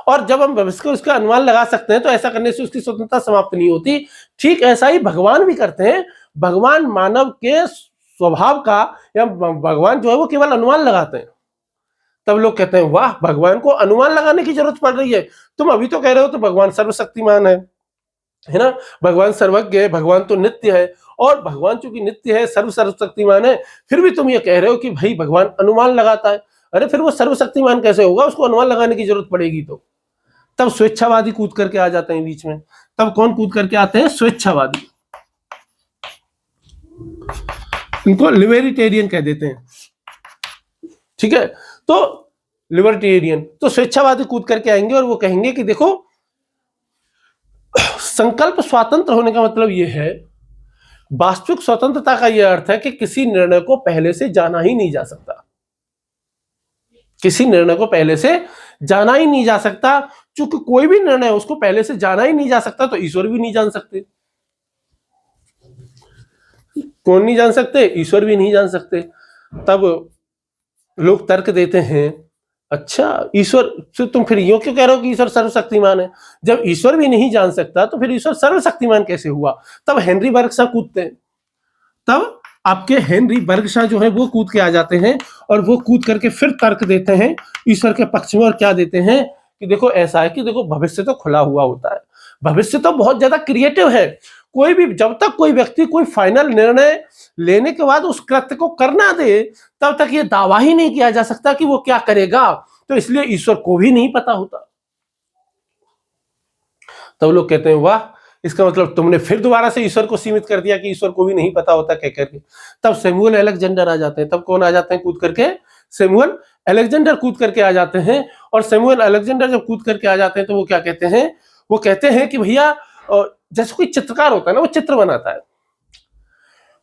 और जब हम भविष्य को उसका अनुमान लगा सकते हैं तो ऐसा करने से उसकी स्वतंत्रता समाप्त नहीं होती। ठीक ऐसा ही भगवान भी करते हैं। भगवान मानव के स्वभाव का या भगवान जो है वो केवल अनुमान लगाते हैं। तब लोग कहते हैं वाह, भगवान को अनुमान लगाने की जरूरत पड़ रही है। तुम अभी तो कह रहे हो तो भगवान सर्वशक्तिमान है ना, भगवान सर्वज्ञ है, भगवान तो नित्य है। और भगवान चूंकि नित्य है, सर्वशक्तिमान है, फिर भी तुम ये कह रहे हो कि भाई भगवान अनुमान लगाता है। अरे फिर वो सर्वशक्तिमान कैसे होगा? उसको अनुमान लगाने की जरूरत पड़ेगी। तो तब स्वेच्छावादी कूद करके आ जाते हैं बीच में। तब कौन कूद करके आते हैं? स्वेच्छावादी। इनको लिबर्टेरियन कह देते हैं। ठीक है, तो लिबर्टेरियन तो स्वेच्छावादी कूद करके आएंगे और वो कहेंगे कि देखो, संकल्प स्वतंत्र होने का मतलब यह है, वास्तविक स्वतंत्रता का यह अर्थ है कि किसी निर्णय को पहले से जाना ही नहीं जा सकता। किसी निर्णय को पहले से जाना ही नहीं जा सकता। चूंकि कोई भी निर्णय उसको पहले से जाना ही नहीं जा सकता तो ईश्वर भी नहीं जान सकते। कौन नहीं जान सकते? ईश्वर भी नहीं जान सकते। तब लोग तर्क देते हैं, अच्छा ईश्वर से तुम फिर यूं क्यों कह रहे हो कि ईश्वर सर्वशक्तिमान है? जब ईश्वर भी नहीं जान सकता तो फिर ईश्वर सर्वशक्तिमान कैसे हुआ? तब हेनरी बर्गशॉ कूदते हैं, तब आपके हेनरी बर्गशॉ जो है वो कूद के आ जाते हैं और वो कूद करके फिर तर्क देते हैं ईश्वर के पक्ष में। और क्या देते हैं कि देखो ऐसा है कि देखो भविष्य तो खुला हुआ होता है, भविष्य तो बहुत ज्यादा क्रिएटिव है। कोई भी, जब तक कोई व्यक्ति कोई फाइनल निर्णय लेने के बाद उस कृत्य को करना दे, तब तक ये दावा ही नहीं किया जा सकता कि वो क्या करेगा। तो इसलिए ईश्वर को भी नहीं पता होता। तब लोग कहते हैं वाह, इसका मतलब तुमने फिर दोबारा से ईश्वर को सीमित कर दिया कि ईश्वर को भी नहीं पता होता कह करके। तब सैमुअल अलेक्जेंडर आ जाते हैं। तब कौन आ जाते हैं कूद करके? सैमुअल अलेक्जेंडर कूद करके आ जाते हैं। और सैमुअल अलेक्जेंडर जब कूद करके आ जाते हैं तो वो क्या कहते हैं? वो कहते हैं कि भैया, जैसे कोई चित्रकार होता है ना, वो चित्र बनाता है,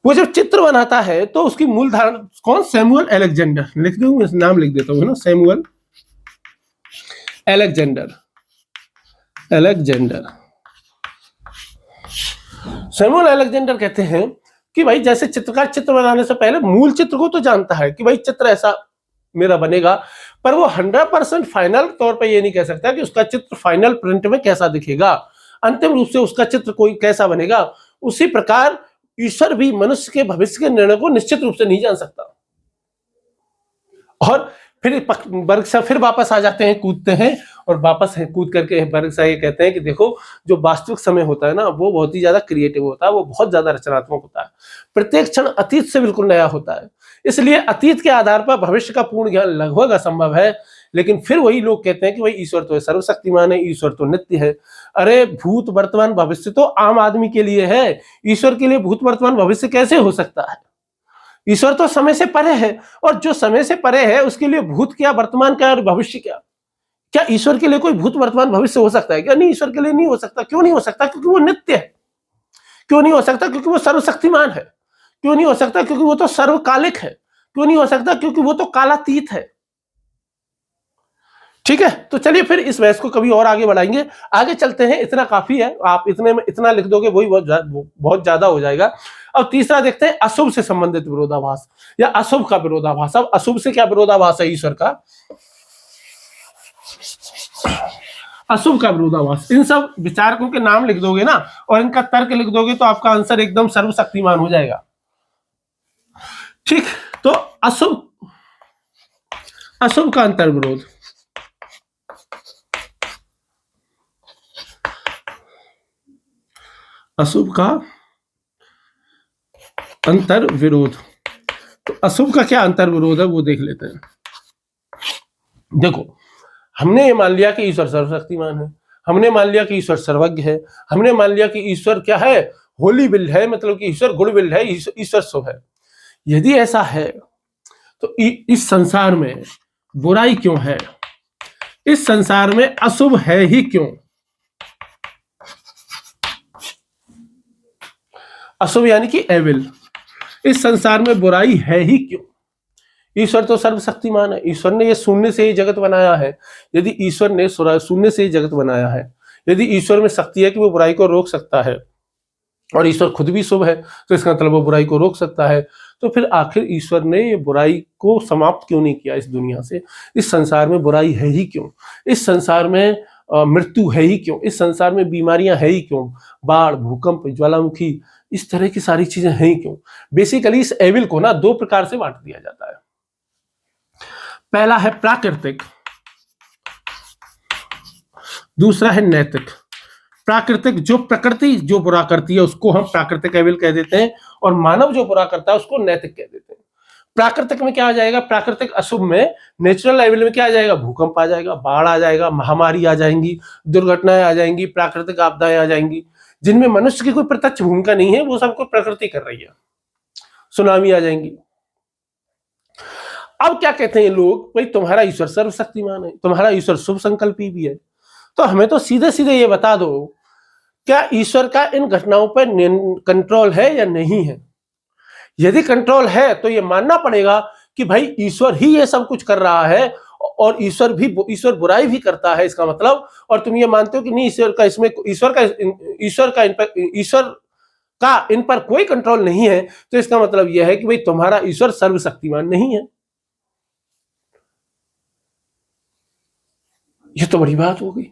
वो जब चित्र बनाता है तो उसकी मूल धारण कौन? Samuel Alexander. लिख दूं, नाम लिख देता हूं ना, सैमुअल अलेक्जेंडर। सैमुअल अलेक्जेंडर कहते हैं कि भाई जैसे चित्रकार चित्र बनाने से पहले मूल चित्र को तो जानता है कि भाई चित्र ऐसा मेरा बनेगा, पर वो 100% फाइनल तौर पे ये नहीं कह सकता कि उसका चित्र फाइनल प्रिंट में कैसा दिखेगा, अंतिम रूप से उसका चित्र कोई कैसा बनेगा। उसी प्रकार ईश्वर भी मनुष्य के भविष्य के निर्णय को निश्चित रूप से नहीं जान सकता। और फिर बर्गशॉ फिर वापस आ जाते हैं, कूदते हैं, और वापस कूद करके बर्गशॉ ये कहते हैं कि देखो जो वास्तविक समय होता है ना, वो बहुत ही ज्यादा क्रिएटिव होता है, वो बहुत ज्यादा रचनात्मक होता है, प्रत्येक क्षण अतीत से बिल्कुल नया होता है। इसलिए अतीत के आधार पर भविष्य का पूर्ण ज्ञान लगभग असंभव है। लेकिन फिर वही लोग कहते हैं कि भाई ईश्वर तो सर्वशक्तिमान है, ईश्वर तो नित्य है। अरे भूत वर्तमान भविष्य तो आम आदमी के लिए है, ईश्वर के लिए भूत वर्तमान भविष्य कैसे हो सकता है? ईश्वर तो समय से परे है, और जो समय से परे है उसके लिए भूत क्या, वर्तमान क्या और भविष्य क्या? क्या ईश्वर के लिए कोई भूत वर्तमान भविष्य हो सकता है क्या? नहीं, ईश्वर के लिए नहीं हो सकता। क्यों नहीं हो सकता? क्योंकि वो नित्य है। क्यों नहीं हो सकता? क्योंकि वो सर्वशक्तिमान है। क्यों नहीं हो सकता? क्योंकि वो तो सर्वकालिक है। क्यों नहीं हो सकता? क्योंकि वो तो कालातीत है। ठीक है, तो चलिए फिर इस बहस को कभी और आगे बढ़ाएंगे। आगे चलते हैं, इतना काफी है, आप इतने में इतना लिख दोगे वही बहुत ज्यादा हो जाएगा। अब तीसरा देखते हैं अशुभ से संबंधित विरोधाभास या अशुभ का विरोधाभास। अब अशुभ से क्या विरोधाभास है ईश्वर का? अशुभ का विरोधाभास। इन सब विचारकों के नाम लिख दोगे ना और इनका तर्क लिख दोगे तो आपका आंसर एकदम सर्वशक्तिमान हो जाएगा। ठीक, तो अशुभ का अंतर विरोध। अशुभ का अंतर विरोध। तो अशुभ का क्या अंतर विरोध है वो देख लेते हैं। देखो, हमने ये मान लिया कि ईश्वर सर्वशक्तिमान है, हमने मान लिया कि ईश्वर सर्वज्ञ है, हमने मान लिया कि ईश्वर क्या है, होली विल है, मतलब कि ईश्वर गुड विल है, ईश्वर शुभ है। यदि ऐसा है तो इस संसार में बुराई क्यों है? इस संसार में अशुभ है ही क्यों? अशुभ यानी कि एविल। इस संसार में बुराई है ही क्यों? ईश्वर तो सर्वशक्तिमान है, ईश्वर ने ये शून्य से ही जगत बनाया है। यदि ईश्वर ने शून्य से ही जगत बनाया है, यदि ईश्वर में शक्ति है कि वो बुराई को रोक सकता है, और ईश्वर खुद भी शुभ है, तो इसका मतलब वो बुराई को रोक सकता है, तो फिर आखिर ईश्वर ने ये बुराई को समाप्त क्यों नहीं किया इस दुनिया से? इस संसार में बुराई है ही क्यों? इस संसार में मृत्यु है ही क्यों? इस संसार में बीमारियां है ही क्यों? बाढ़, भूकंप, ज्वालामुखी, इस तरह की सारी चीजें हैं ही क्यों? बेसिकली इस एविल को ना दो प्रकार से बांट दिया जाता है। पहला है प्राकृतिक, दूसरा है नैतिक। प्राकृतिक, जो प्रकृति जो बुरा करती है उसको हम प्राकृतिक एविल कह देते हैं, और मानव जो बुरा करता है उसको नैतिक कह देते हैं। प्राकृतिक में क्या आ जाएगा? प्राकृतिक अशुभ में, नेचुरल एविल में क्या आ जाएगा? भूकंप आ जाएगा, बाढ़ आ जाएगा, महामारी आ जाएंगी, दुर्घटनाएं आ जाएंगी, प्राकृतिक आपदाएं आ जाएंगी, जिनमें मनुष्य की कोई प्रत्यक्ष भूमिका नहीं है, वो सबको प्रकृति कर रही है। सुनामी आ जाएंगी। अब क्या कहते हैं लोग, भाई तुम्हारा ईश्वर सर्वशक्तिमान है, तुम्हारा ईश्वर शुभ संकल्पी भी है, तो हमें तो सीधे सीधे ये बता दो, क्या ईश्वर का इन घटनाओं पर कंट्रोल है या नहीं है? यदि कंट्रोल है तो ये मानना पड़ेगा कि भाई ईश्वर ही ये सब कुछ कर रहा है, और ईश्वर बुराई भी करता है, इसका मतलब। और तुम ये मानते हो कि नहीं, ईश्वर का इन पर कोई कंट्रोल नहीं है, तो इसका मतलब यह है कि भाई तुम्हारा ईश्वर सर्वशक्तिमान नहीं है। ये तो बड़ी बात हो गई।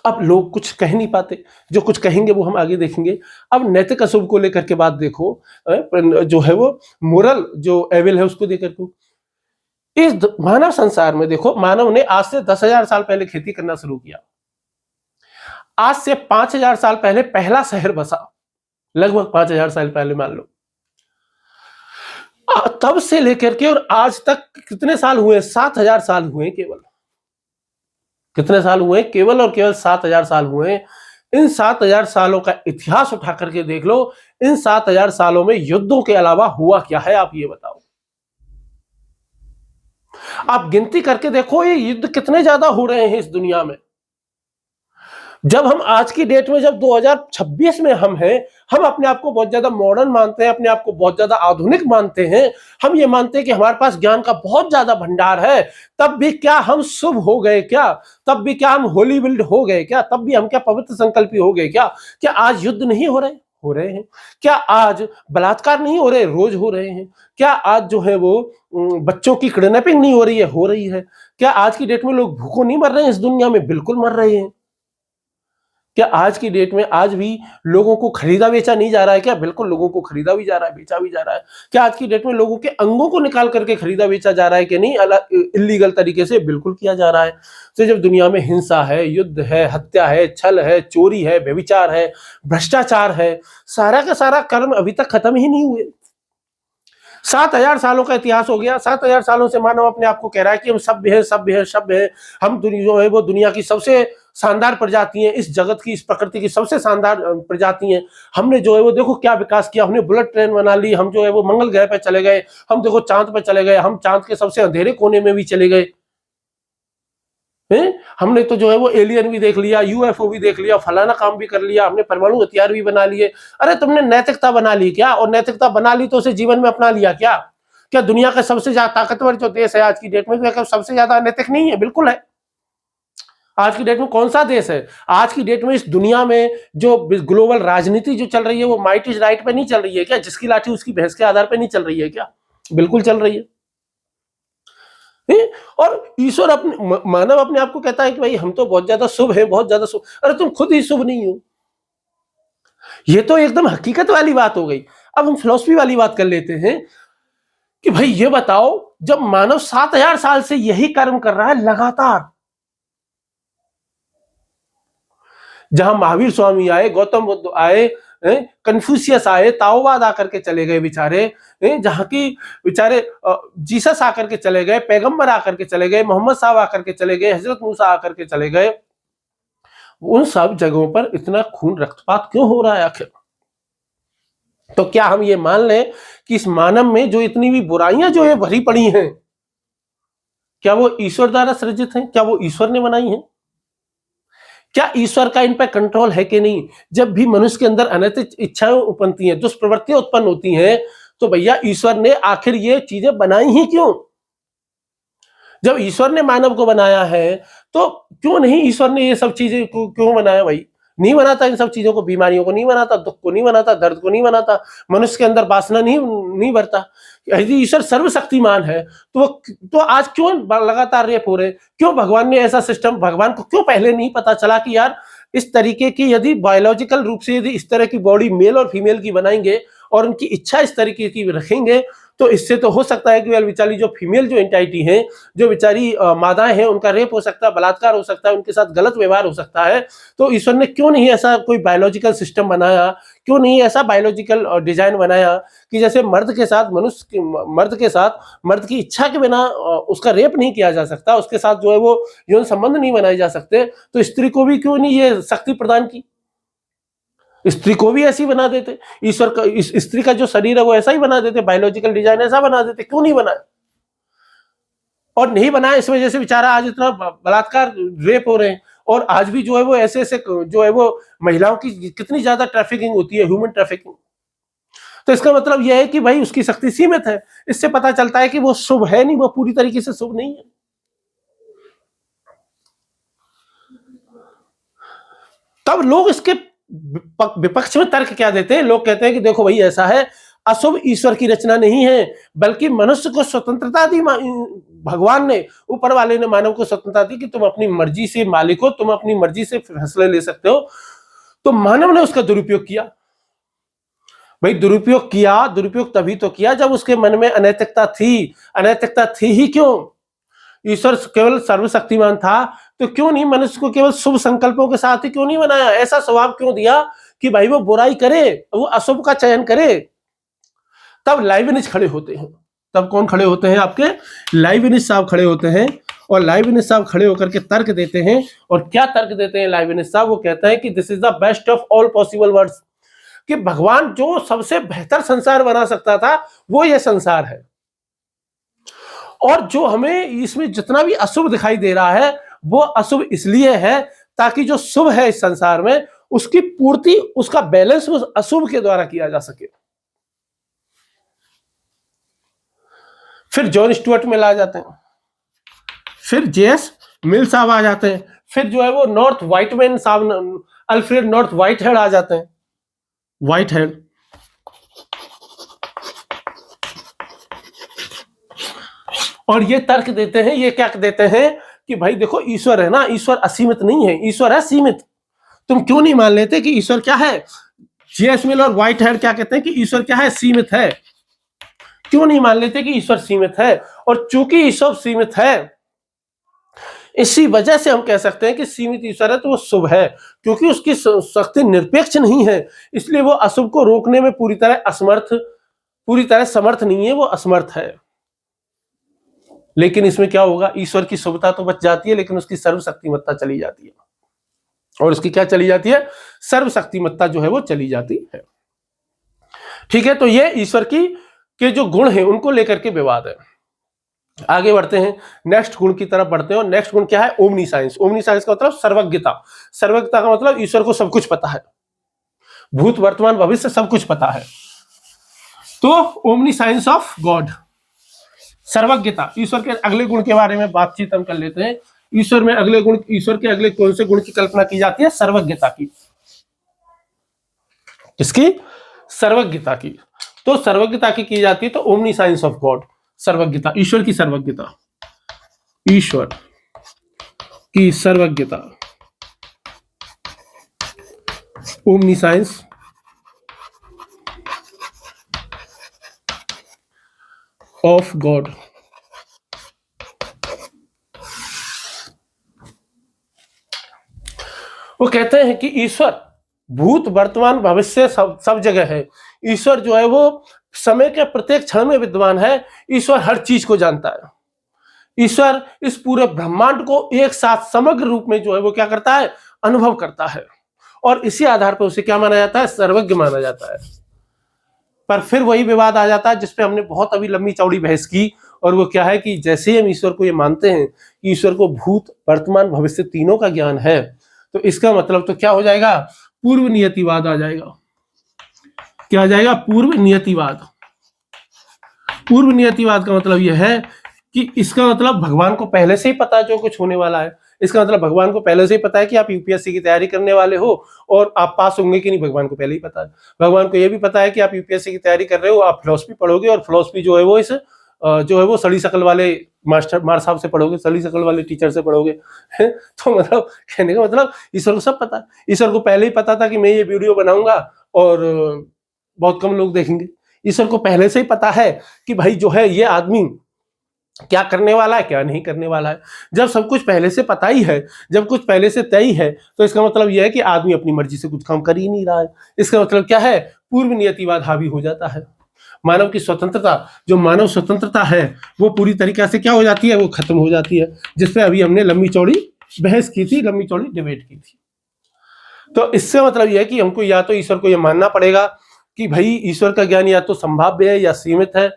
अब लोग कुछ कह नहीं पाते, जो कुछ कहेंगे वो हम आगे देखेंगे। अब नैतिक अशुभ को लेकर के बात देखो, जो है वो मोरल जो एविल है उसको देकर के इस मानव संसार में देखो, मानव ने आज से 10,000 साल पहले खेती करना शुरू किया। आज से 5,000 साल पहले पहला शहर बसा, लगभग 5,000 साल पहले मान लो। तब से लेकर के और आज तक कितने साल हुए? 7,000 साल हुए केवल। कितने साल हुए? केवल और केवल 7,000 साल हुए। इन 7,000 सालों का इतिहास उठा करके देख लो, इन 7,000 सालों में युद्धों के अलावा हुआ क्या है, आप ये बताओ। आप गिनती करके देखो, ये युद्ध कितने ज्यादा हो रहे हैं इस दुनिया में। जब हम आज की डेट में, जब 2026 में हम हैं, हम अपने आप को बहुत ज्यादा मॉडर्न मानते हैं, अपने आप को बहुत ज्यादा आधुनिक मानते हैं, हम ये मानते हैं कि हमारे पास ज्ञान का बहुत ज्यादा भंडार है, तब भी क्या हम शुभ हो गए क्या? तब भी क्या हम होली बिल्ड हो गए क्या? तब भी हम क्या पवित्र संकल्पी हो गए क्या? क्या आज युद्ध नहीं हो रहे? हो रहे हैं। क्या आज बलात्कार नहीं हो रहे? रोज हो रहे हैं। क्या आज जो है वो बच्चों की किडनैपिंग नहीं हो रही है? हो रही है। क्या आज की डेट में लोग भूखों नहीं मर रहे हैं इस दुनिया में? बिल्कुल मर रहे हैं। क्या आज की डेट में आज भी लोगों को खरीदा बेचा नहीं जा रहा है क्या? बिल्कुल लोगों को खरीदा भी जा रहा है, बेचा भी जा रहा है। क्या आज की डेट में लोगों के अंगों को निकाल करके खरीदा बेचा जा रहा है कि नहीं? इलीगल तरीके से बिल्कुल किया जा रहा है। तो जब दुनिया में हिंसा है, युद्ध है, हत्या है, छल है, चोरी है, व्यभिचार है, भ्रष्टाचार है, सारा का सारा कर्म अभी तक खत्म ही नहीं हुए। 7,000 सालों का इतिहास हो गया। 7,000 सालों से मानव अपने आप को कह रहा है कि हम सभ्य है, सभ्य है, सभ्य है। हम जो है वो दुनिया की सबसे शानदार प्रजाति है, इस जगत की, इस प्रकृति की सबसे शानदार प्रजाति है। हमने जो है वो देखो क्या विकास किया, हमने बुलेट ट्रेन बना ली, हम जो है वो मंगल ग्रह पे चले गए, हम देखो चांद पे चले गए, हम चांद के सबसे अंधेरे कोने में भी चले गए। हमने तो जो है वो एलियन भी देख लिया, यूएफओ भी देख लिया, फलाना काम भी कर लिया, हमने परमाणु हथियार भी बना लिए। अरे तुमने नैतिकता बना ली क्या? और नैतिकता बना ली तो उसे जीवन में अपना लिया क्या? क्या दुनिया का सबसे ज्यादा ताकतवर जो देश है आज की डेट में, क्या सबसे ज्यादा नैतिक नहीं है? बिल्कुल है। आज की डेट में कौन सा देश है? आज की डेट में इस दुनिया में जो ग्लोबल राजनीति जो चल रही है वो माइट इज राइट पे नहीं चल रही है क्या? जिसकी लाठी उसकी भैंस के आधार पे नहीं चल रही है क्या? बिल्कुल चल रही है। और ईश्वर अपने, मानव अपने आप को कहता है कि भाई हम तो बहुत ज्यादा शुभ है, बहुत ज्यादा शुभ। अरे तुम खुद ही शुभ नहीं हो। ये तो एकदम हकीकत वाली बात हो गई। अब हम फिलॉसफी वाली बात कर लेते हैं कि भाई ये बताओ, जब मानव 7,000 साल से यही कर्म कर रहा है लगातार, जहां महावीर स्वामी आए, गौतम बुद्ध आए, कन्फ्यूशियस आए, ताओवाद आकर के चले गए बेचारे, जहां की बेचारे जीसस आकर के चले गए, पैगंबर आकर के चले गए, मोहम्मद साहब आकर के चले गए, हजरत मूसा आकर के चले गए, उन सब जगहों पर इतना खून रक्तपात क्यों हो रहा है आखिर? तो क्या हम ये मान लें कि इस मानव में जो इतनी भी बुराइयां जो है भरी पड़ी हैं, क्या वो ईश्वर द्वारा सृजित हैं? क्या वो ईश्वर ने बनाई हैं? क्या ईश्वर का इन पर कंट्रोल है कि नहीं? जब भी मनुष्य के अंदर अनैतिक इच्छाएं उपनती हैं, दुष्प्रवृत्तियां उत्पन्न होती हैं, तो भैया ईश्वर ने आखिर ये चीजें बनाई ही क्यों? जब ईश्वर ने मानव को बनाया है, तो क्यों नहीं ईश्वर ने ये सब चीजें क्यों बनाया भाई? नहीं बनाता इन सब चीजों को, बीमारियों को नहीं बनाता, दुख को नहीं बनाता, दर्द को नहीं बनाता, मनुष्य के अंदर वासना नहीं भरता। यदि ईश्वर सर्वशक्तिमान है तो आज क्यों लगातार रेप हो रहे? क्यों भगवान ने ऐसा सिस्टम, भगवान को क्यों पहले नहीं पता चला कि यार इस तरीके की, यदि बायोलॉजिकल रूप से यदि इस तरह की बॉडी मेल और फीमेल की बनाएंगे और उनकी इच्छा इस तरीके की रखेंगे, तो इससे तो हो सकता है कि बेचारी जो फीमेल जो एंटाइटी है, जो बेचारी मादाएं हैं, उनका रेप हो सकता है, बलात्कार हो सकता है, उनके साथ गलत व्यवहार हो सकता है। तो ईश्वर ने क्यों नहीं ऐसा कोई बायोलॉजिकल सिस्टम बनाया, क्यों नहीं ऐसा बायोलॉजिकल डिजाइन बनाया कि जैसे मर्द के साथ मर्द के साथ मर्द की इच्छा के बिना उसका रेप नहीं किया जा सकता, उसके साथ जो है वो यौन संबंध नहीं बनाए जा सकते, तो स्त्री को भी क्यों नहीं ये शक्ति प्रदान की? स्त्री को भी ऐसी बना देते, ईश्वर का स्त्री का जो शरीर है वो ऐसा ही बना देते, बायोलॉजिकल डिजाइन ऐसा बना देते, क्यों नहीं बनाया? और नहीं बनाया, इस वजह से बेचारा आज इतना बलात्कार, रेप हो रहे हैं। और आज भी जो है वो ऐसे जो है वो महिलाओं की कितनी ज्यादा ट्रैफिकिंग होती है, ह्यूमन ट्रैफिकिंग। तो इसका मतलब यह है कि भाई उसकी शक्ति सीमित है। इससे पता चलता है कि वो शुभ है नहीं, वो पूरी तरीके से शुभ नहीं है। तब लोग इसके विपक्ष में तर्क क्या देते हैं, लोग कहते हैं कि देखो भाई ऐसा है, अशुभ ईश्वर की रचना नहीं है, बल्कि मनुष्य को स्वतंत्रता दी भगवान ने, ऊपर वाले ने मानव को स्वतंत्रता दी कि तुम अपनी मर्जी से मालिक हो, तुम अपनी मर्जी से फैसले ले सकते हो। तो मानव ने उसका दुरुपयोग किया। भाई दुरुपयोग तभी तो किया जब उसके मन में अनैतिकता थी। अनैतिकता थी ही क्यों? ईश्वर केवल सर्वशक्तिमान था, तो क्यों नहीं मनुष्य को केवल शुभ संकल्पों के साथ ही क्यों नहीं बनाया? ऐसा स्वभाव क्यों दिया कि भाई वो बुराई करे, वो अशुभ का चयन करे? तब लाइबनिज खड़े होते हैं। तब कौन खड़े होते हैं? आपके लाइबनिज साहब खड़े होते हैं, और लाइबनिज साहब खड़े होकर के तर्क देते हैं। और क्या तर्क देते हैं लाइबनिज साहब? वो कहते हैं कि this is the best of all possible worlds, कि भगवान जो सबसे बेहतर संसार बना सकता था वो ये संसार है, और जो हमें इसमें जितना भी अशुभ दिखाई दे रहा है वो अशुभ इसलिए है ताकि जो शुभ है इस संसार में उसकी पूर्ति, उसका बैलेंस उस अशुभ के द्वारा किया जा सके। फिर जॉन स्टुअर्ट मिल आ जाते हैं, फिर जेएस मिल साहब आ जाते हैं, फिर जो है वो नॉर्थ व्हाइटमैन साहब, अल्फ्रेड नॉर्थ व्हाइटहेड आ जाते हैं। व्हाइटहेड और ये तर्क देते हैं, ये क्या देते हैं कि भाई देखो ईश्वर है ना, ईश्वर असीमित नहीं है, ईश्वर है सीमित। तुम क्यों नहीं मान लेते कि ईश्वर क्या है? जेएस मिल और व्हाइटहेड क्या कहते हैं कि ईश्वर क्या है? सीमित है। क्यों नहीं मान लेते कि ईश्वर सीमित है? और चूंकि ईश्वर सीमित है, इसी वजह से हम कह सकते हैं कि सीमित ईश्वर है तो वो शुभ है, क्योंकि उसकी शक्ति निरपेक्ष नहीं है, इसलिए वो अशुभ को रोकने में पूरी तरह समर्थ नहीं है, वो असमर्थ है। लेकिन इसमें क्या होगा? ईश्वर की शुभता तो बच जाती है, लेकिन उसकी सर्वशक्तिमत्ता चली जाती है। और उसकी क्या चली जाती है? सर्वशक्तिमत्ता जो है वो चली जाती है। ठीक है, तो ये ईश्वर के जो गुण हैं उनको लेकर के विवाद है। आगे बढ़ते हैं, नेक्स्ट गुण की तरफ बढ़ते हैं, और नेक्स्ट गुण क्या है? ओमनीसाइंस। ओमनीसाइंस का मतलब सर्वज्ञता। सर्वज्ञता का मतलब ईश्वर को सब कुछ पता है, भूत वर्तमान भविष्य सब कुछ पता है। तो ओमनीसाइंस ऑफ गॉड, सर्वज्ञता। ईश्वर के अगले गुण के बारे में बातचीत हम कर लेते हैं। ईश्वर में अगले गुण, ईश्वर के अगले कौन से गुण की कल्पना की जाती है? सर्वज्ञता की। किसकी? सर्वज्ञता की। तो सर्वज्ञता की जाती है, तो ओमनीसाइंस ऑफ गॉड, सर्वज्ञता, ईश्वर की सर्वज्ञता, ईश्वर की सर्वज्ञता, ओमनीसाइंस ऑफ गॉड। वो कहते हैं कि ईश्वर भूत वर्तमान भविष्य सब जगह है। ईश्वर जो है वो समय के प्रत्येक क्षण में विद्वान है। ईश्वर हर चीज को जानता है। ईश्वर इस पूरे ब्रह्मांड को एक साथ समग्र रूप में जो है वो क्या करता है? अनुभव करता है, और इसी आधार पर उसे क्या माना जाता है? सर्वज्ञ माना जाता है। पर फिर वही विवाद आ जाता है जिसपे हमने बहुत अभी लंबी चौड़ी बहस की, और वो क्या है कि जैसे ही हम ईश्वर को ये मानते हैं कि ईश्वर को भूत वर्तमान भविष्य तीनों का ज्ञान है, तो इसका मतलब तो क्या हो जाएगा? पूर्व नियतिवाद आ जाएगा। क्या आ जाएगा? पूर्व नियतिवाद। पूर्व नियतिवाद का मतलब यह है कि इसका मतलब भगवान को पहले से ही पता है जो कुछ होने वाला है। इसका मतलब भगवान को पहले से ही पता है कि आप यूपीएससी की तैयारी करने वाले हो और आप पास होंगे कि नहीं, भगवान को पहले ही पता है। भगवान को यह भी पता है कि आप यूपीएससी की तैयारी कर रहे हो, आप फिलोसफी पढ़ोगे, और फिलोसफी जो है वो इस जो है वो सड़ी शकल वाले मार साहब से पढ़ोगे, सड़ी शकल वाले टीचर से पढ़ोगे। तो मतलब कहने का मतलब ईश्वर को सब पता है। ईश्वर को पहले ही पता था कि मैं ये वीडियो बनाऊंगा और बहुत कम लोग देखेंगे। ईश्वर को पहले से ही पता है कि भाई जो है ये आदमी क्या करने वाला है, क्या नहीं करने वाला है। जब सब कुछ पहले से पता ही है, जब कुछ पहले से तय है, तो इसका मतलब यह है कि आदमी अपनी मर्जी से कुछ काम कर ही नहीं रहा है। इसका मतलब क्या है? पूर्व नियतिवाद हावी हो जाता है। मानव की स्वतंत्रता, जो मानव स्वतंत्रता है, वो पूरी तरीके से क्या हो जाती है? वो खत्म हो जाती है, जिसपे अभी हमने लंबी चौड़ी बहस की थी, लंबी चौड़ी डिबेट की थी। तो इससे मतलब यह है कि हमको या तो ईश्वर को यह मानना पड़ेगा कि भाई ईश्वर का ज्ञान या तो संभाव्य है या सीमित है,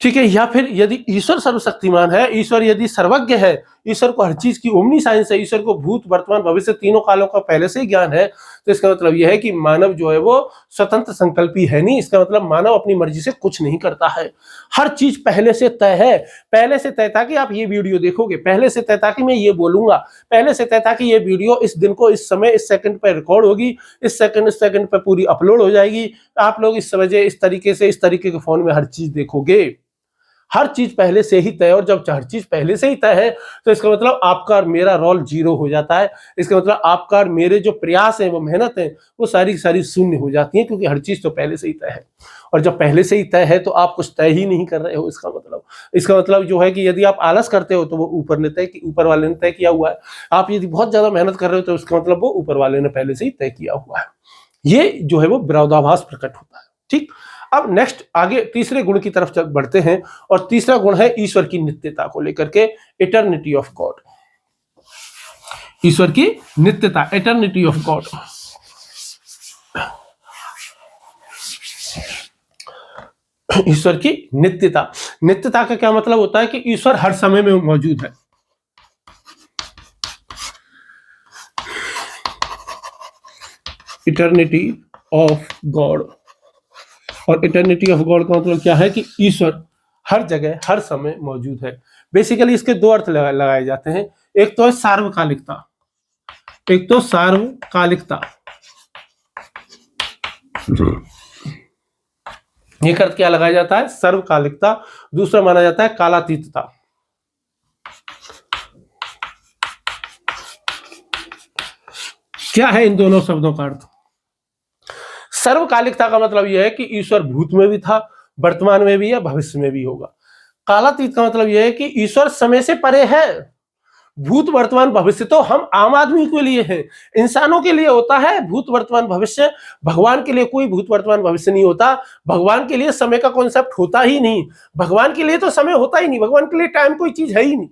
ठीक है, या फिर यदि ईश्वर सर्वशक्तिमान है, ईश्वर यदि सर्वज्ञ है, ईश्वर को हर चीज की ओमनी साइंस है, ईश्वर को भूत वर्तमान भविष्य तीनों कालों का पहले से ही ज्ञान है, तो इसका मतलब यह है कि मानव जो है वो स्वतंत्र संकल्पी है नहीं। इसका मतलब मानव अपनी मर्जी से कुछ नहीं करता है, हर चीज पहले से तय है। पहले से तय था कि आप ये वीडियो देखोगे, पहले से तय था कि मैं ये बोलूंगा, पहले से तय था कि ये वीडियो इस दिन को इस समय इस सेकंड पर रिकॉर्ड होगी, इस सेकंड पर पूरी अपलोड हो जाएगी, आप लोग इस वजह इस तरीके के फोन में हर चीज देखोगे। हर चीज पहले से ही तय, और जब हर चीज पहले से ही तय है तो इसका मतलब आपका और मेरा रोल जीरो हो जाता है। इसका मतलब आपका और मेरे जो प्रयास हैं, वो मेहनत है, वो सारी सारी शून्य हो जाती है, क्योंकि हर चीज तो पहले से ही तय है। और जब पहले से ही तय है तो आप कुछ तय ही नहीं कर रहे हो। इसका मतलब जो है कि यदि आप आलस करते हो तो वो ऊपर वाले ने तय किया हुआ है। आप यदि बहुत ज्यादा मेहनत कर रहे हो तो उसका मतलब वो ऊपर वाले ने पहले से ही तय किया हुआ है। ये जो है वो विरोधाभास प्रकट होता है। ठीक, अब नेक्स्ट आगे तीसरे गुण की तरफ बढ़ते हैं, और तीसरा गुण है ईश्वर की नित्यता को लेकर के, इटर्निटी ऑफ गॉड। ईश्वर की नित्यता, इटर्निटी ऑफ गॉड। ईश्वर की नित्यता, नित्यता का क्या मतलब होता है कि ईश्वर हर समय में मौजूद है। इटर्निटी ऑफ गॉड, और इटर्निटी ऑफ गॉड का मतलब क्या है कि ईश्वर हर जगह हर समय मौजूद है। बेसिकली इसके दो अर्थ लगाए जाते हैं, एक तो है सार्वकालिकता, एक तो सार्वकालिकता, एक अर्थ क्या लगाया जाता है, सर्वकालिकता। दूसरा माना जाता है कालातीतता। क्या है इन दोनों शब्दों का अर्थ? सर्वकालिकता का मतलब यह है कि ईश्वर भूत में भी था, वर्तमान में भी है, भविष्य में भी होगा। कालातीत का मतलब यह है कि ईश्वर समय से परे है। भूत वर्तमान भविष्य तो हम आम आदमी के लिए है, इंसानों के लिए होता है भूत वर्तमान भविष्य। भगवान के लिए कोई भूत वर्तमान भविष्य नहीं होता। भगवान के लिए समय का कॉन्सेप्ट होता ही नहीं। भगवान के लिए तो समय होता ही नहीं। भगवान के लिए टाइम कोई चीज है ही नहीं।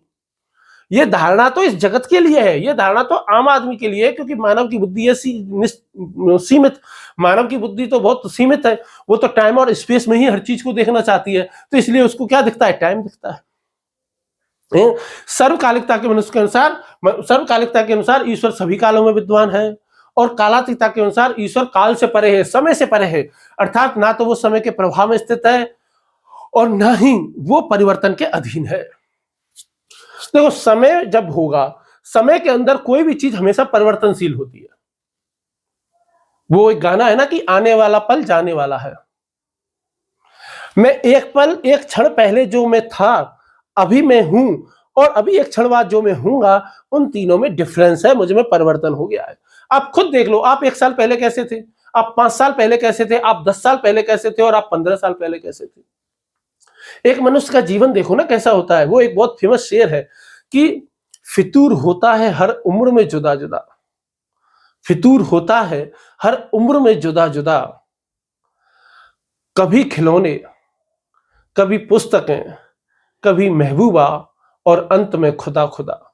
ये धारणा तो इस जगत के लिए है, ये धारणा तो आम आदमी के लिए है, क्योंकि मानव की बुद्धि है सीमित। मानव की बुद्धि तो बहुत सीमित है, वो तो टाइम और स्पेस में ही हर चीज को देखना चाहती है, तो इसलिए उसको क्या दिखता है, टाइम दिखता है। सर्वकालिकता के मनुष्य के अनुसार, सर्वकालिकता के अनुसार ईश्वर सभी कालों में विद्वान है, और कालातीतता के अनुसार ईश्वर काल से परे है, समय से परे है। अर्थात ना तो वो समय के प्रभाव में स्थित है और ना ही वो परिवर्तन के अधीन है। देखो, समय जब होगा, समय के अंदर कोई भी चीज हमेशा परिवर्तनशील होती है। वो एक गाना है ना कि आने वाला पल जाने वाला है। मैं एक पल एक क्षण पहले जो मैं था, अभी मैं हूं, और अभी एक क्षण बाद जो मैं हूंगा, उन तीनों में डिफरेंस है, मुझ में परिवर्तन हो गया है। आप खुद देख लो, आप 1 साल पहले कैसे थे, आप 5 साल पहले कैसे थे, आप 10 साल पहले कैसे थे, और आप 15 साल पहले कैसे थे। एक मनुष्य का जीवन देखो ना कैसा होता है। वो एक बहुत फेमस शेर है कि फितूर होता है हर उम्र में जुदा जुदा, फितूर होता है हर उम्र में जुदा जुदा, कभी खिलौने, कभी पुस्तकें, कभी महबूबा, और अंत में खुदा खुदा।